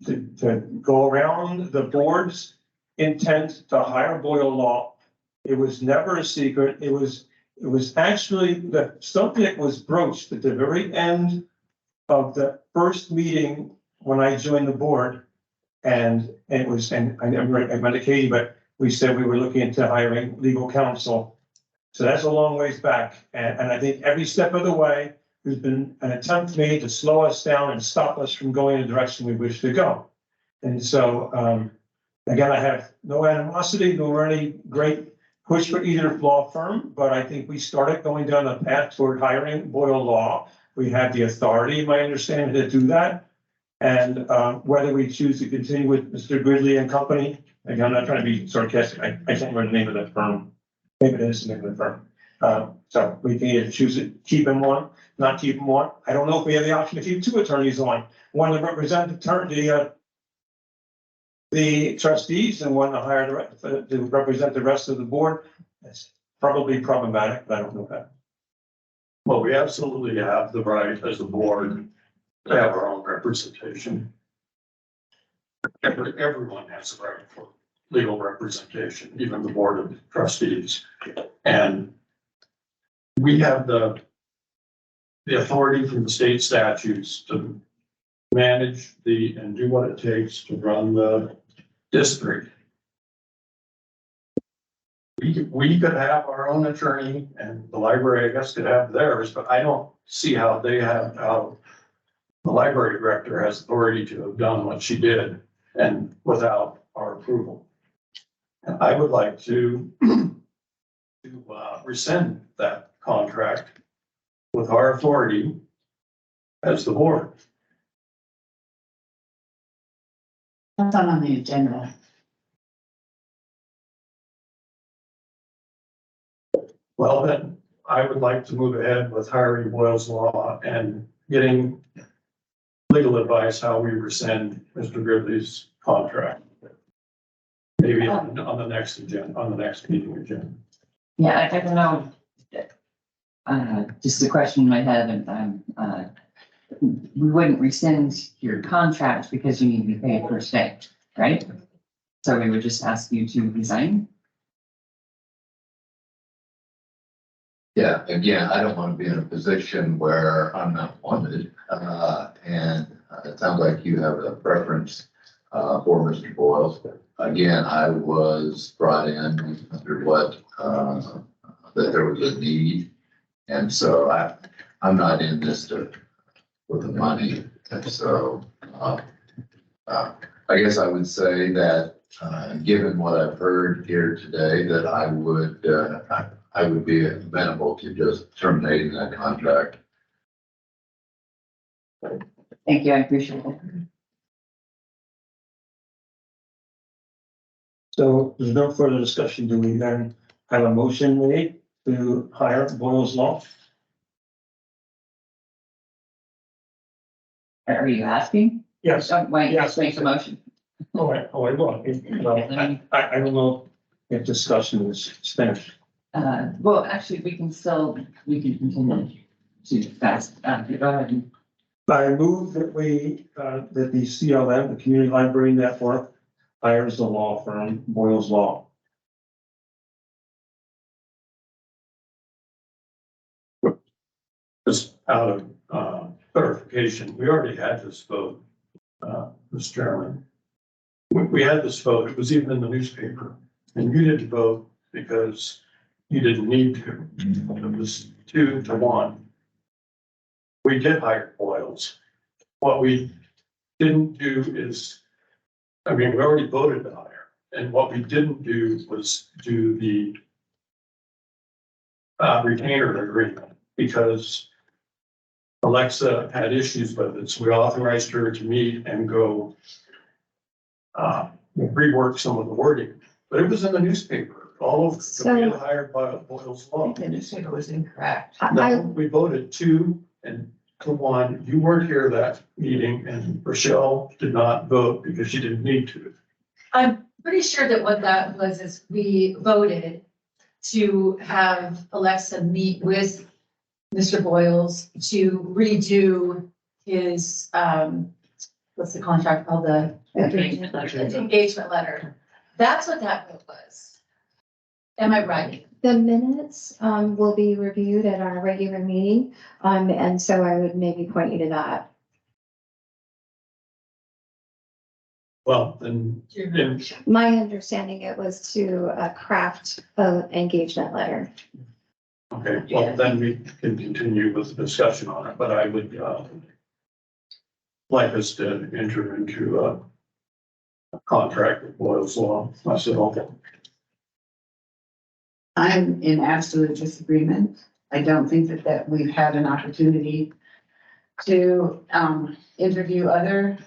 to go around the board's intent to hire Boyle Law. It was never a secret. It was actually, the subject was broached at the very end of the first meeting when I joined the board. And it was, and I went to Katie, but we said we were looking into hiring legal counsel. So that's a long ways back. And I think every step of the way, there's been an attempt made to slow us down and stop us from going in the direction we wish to go. And so, again, I have no animosity, nor any great push for either law firm, but I think we started going down a path toward hiring Boyle Law. We have the authority, in my understanding, to do that. And whether we choose to continue with Mr. Gridley and Company, again, I'm not trying to be sarcastic. I can't remember the name of that firm. Maybe it is the name of the firm. So we can either choose it, keep him on, not keep him on. I don't know if we have the option to keep two attorneys on, one to represent the trustees and one to hire to represent the rest of the board. It's probably problematic, but I don't know that. Well, we absolutely have the right as a board to have our own representation. Everyone has a right for legal representation, even the board of trustees. And we have the authority from the state statutes to manage and do what it takes to run the district. we could have our own attorney and the library, I guess, could have theirs, but I don't see how how the library director has authority to have done what she did and without our approval. And I would like to rescind that contract with our authority as the board. That's not on the agenda. Well, then I would like to move ahead with hiring Boyle's Law and getting legal advice how we rescind Mr. Gridley's contract. Maybe on the next agenda, on the next meeting agenda. Yeah, I don't know. Just a question in my head, and we wouldn't rescind your contract because you need to be paid per stay, right? So we would just ask you to resign. Yeah, again, I don't want to be in a position where I'm not wanted, and it sounds like you have a preference for Mr. Boyles. Again, I was brought in under what that there was a need, and so I'm not in this for the money. And so I guess I would say that given what I've heard here today, that I would be amenable to just terminating that contract. Thank you, I appreciate it. So there's no further discussion. Do we then have a motion made to hire Boyle's Law? Are you asking? Yes. Why don't you just Yes. make a motion? Oh, I will. Well, I don't know if discussion is finished. Well, actually, we can continue to discuss. Go ahead. I move that that the CLM, the Community Library Network, hires the law firm Boyle's Law. Just out of clarification, we already had this vote, Mr. Chairman. We had this vote, it was even in the newspaper, and you didn't vote because you didn't need to. It was 2-1. We did hire Boyles. What we didn't do is, I mean, we already voted to hire, and what we didn't do was do the retainer agreement, because Alexa had issues with it, so we authorized her to meet and go rework some of the wording, but it was in the newspaper. All of the we had hired by Boyle's Law. The newspaper was incorrect. No, we voted 2-1. You weren't here that meeting, and Rochelle did not vote because she didn't need to. I'm pretty sure that what that was is we voted to have Alexa meet with Mr. Boyles to redo his, what's the contract called? The Engagement letter. engagement letter. That's what that vote was. Am I right? The minutes will be reviewed at our regular meeting, and so I would maybe point you to that. Well, then, My understanding it was to craft an engagement letter. okay, well, then we can continue with the discussion on it, but I would like us to enter into a contract with Boyle's Law myself. I'm in absolute disagreement. I don't think that we've had an opportunity to interview other,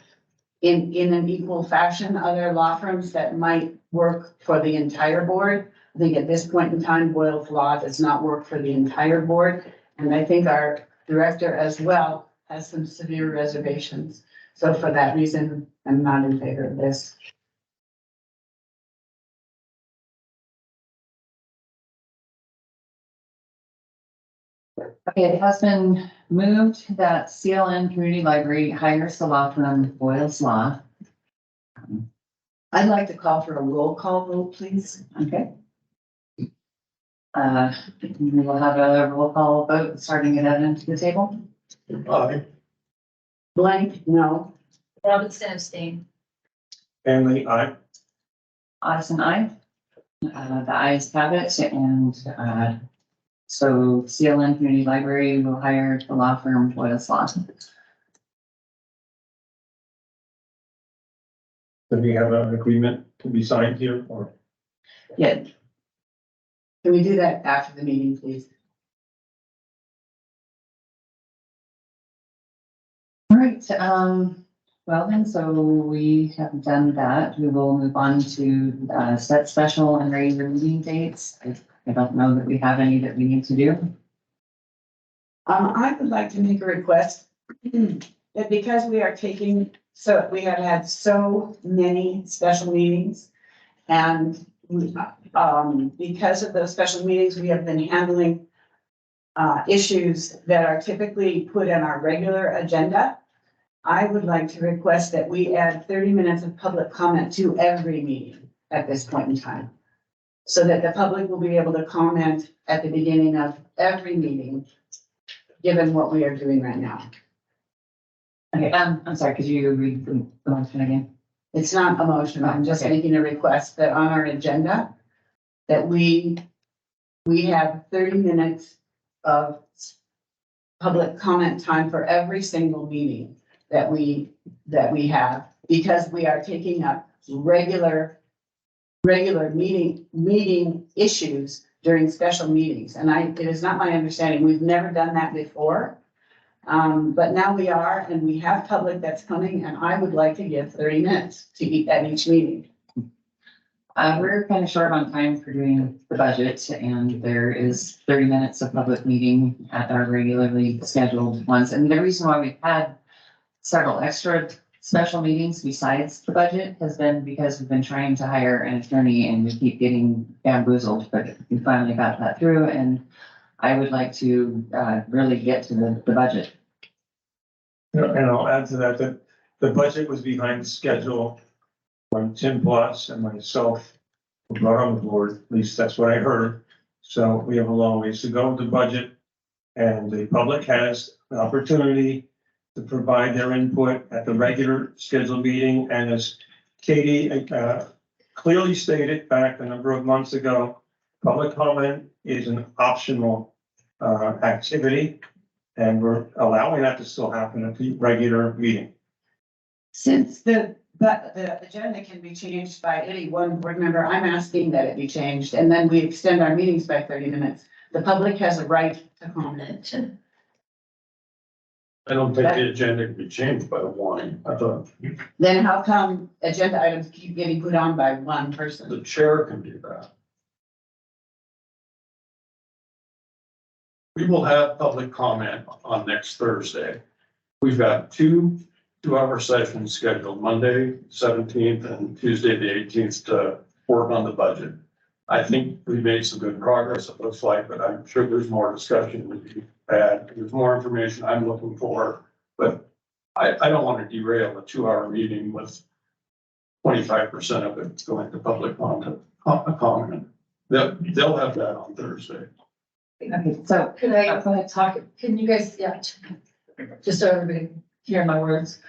in an equal fashion, other law firms that might work for the entire board. I think at this point in time, Boyle's Law does not work for the entire board. And I think our director as well has some severe reservations. So for that reason, I'm not in favor of this. Okay, it has been moved that CLN Community Library hires the law firm Boyle's Law. I'd like to call for a roll call vote, please. Okay. We will have a roll call vote starting at Evan to the table. Blank, no. Robinson abstained. Family, aye. Addison, aye. The ayes have it, and, so CLN Community Library will hire the law firm Boyles Law. Do we have an agreement to be signed here or? Yeah, Can we do that after the meeting, please? all right, well then, so we have done that. We will move on to, set special and regular meeting dates. I don't know that we have any that we need to do. I would like to make a request that because we are taking, so we have had so many special meetings. And because of those special meetings, we have been handling issues that are typically put in our regular agenda. I would like to request that we add 30 minutes of public comment to every meeting at this point in time, so that the public will be able to comment at the beginning of every meeting, given what we are doing right now. Okay, I'm sorry, could you read the motion again? It's not a motion, I'm just Okay. making a request that on our agenda, that we have 30 minutes of public comment time for every single meeting that we have, because we are taking up regular meeting issues during special meetings. And it is not my understanding, we've never done that before. But now we are, and we have public that's coming, and I would like to give 30 minutes to eat at each meeting. We're kind of short on time for doing the budget, and there is 30 minutes of public meeting at our regularly scheduled ones. And the reason why we've had several extra special meetings besides the budget has been because we've been trying to hire an attorney and we keep getting bamboozled, but we finally got that through, and I would like to really get to the budget. And I'll add to that, that the budget was behind schedule when Tim Plus and myself were brought on board, at least that's what I heard. So we have a long ways to go with the budget, and the public has an opportunity to provide their input at the regular scheduled meeting. And as Katie clearly stated back a number of months ago, public comment is an optional activity, and we're allowing that to still happen at the regular meeting. Since the agenda can be changed by any one board member, I'm asking that it be changed, and then we extend our meetings by 30 minutes. The public has a right to comment. I don't think the agenda can be changed by one. I thought Then how come agenda items keep getting put on by one person? the chair can do that. We will have public comment on next Thursday. We've got two 2-hour sessions scheduled, Monday 17th and Tuesday the 18th, to work on the budget. I think we made some good progress, it looks like, but I'm sure there's more discussion to be had. There's more information I'm looking for, but I don't want to derail a 2-hour meeting with 25% of it going to public comment. They'll have that on Thursday. Okay, so Could go I ahead. talk, can you guys, just so everybody hear my words,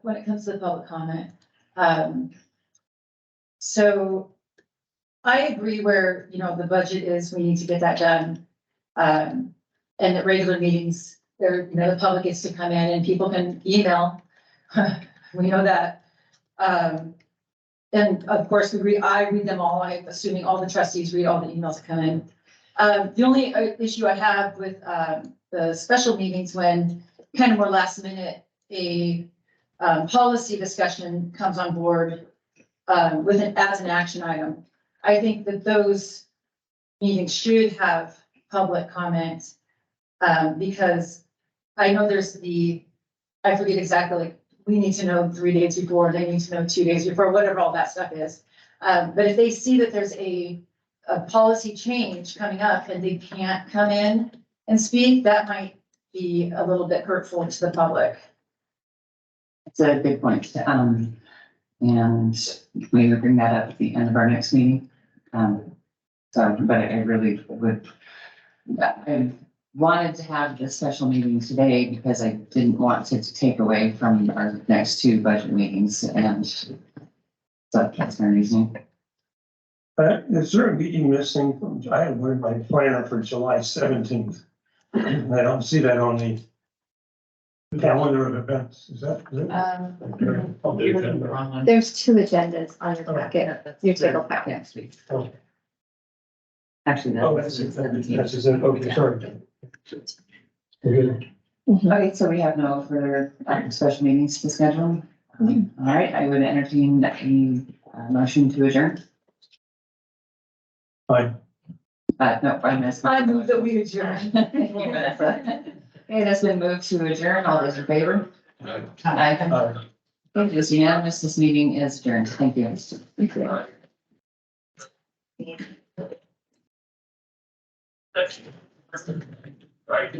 when it comes to the public comment. So I agree where, the budget is, we need to get that done. And at regular meetings, there, the public gets to come in and people can email. We know that. And of course, I read them all, I'm assuming all the trustees read all the emails that come in. The only issue I have with the special meetings, when kind of more last minute, a policy discussion comes on board as an action item. I think that those meetings should have public comment, because I know there's I forget exactly, like, we need to know 3 days before, they need to know 2 days before, whatever all that stuff is. But if they see that there's a policy change coming up and they can't come in and speak, that might be a little bit hurtful to the public. It's a good point. And we will bring that up at the end of our next meeting. But I really would, I wanted to have this special meeting today because I didn't want it to take away from our next 2 budget meetings, and so that's my reasoning. Is there a meeting missing from, I have one in my planner for July 17th. And I don't see that on the calendar of events. Is that? On the agenda. Wrong one. There's two agendas on your packet, That's your the table packet. next week. Oh. Actually, Oh, that's that's it. the 17th. That's it. Okay, sorry. Okay. Okay, so we have no further special meetings to schedule. All right, I would entertain a motion to adjourn. Fine. No, I missed. I move that we adjourn. Okay, that's been moved to adjourn. All those in favor? Aye. Okay, it is unanimous. This meeting is adjourned. Thank you. Right.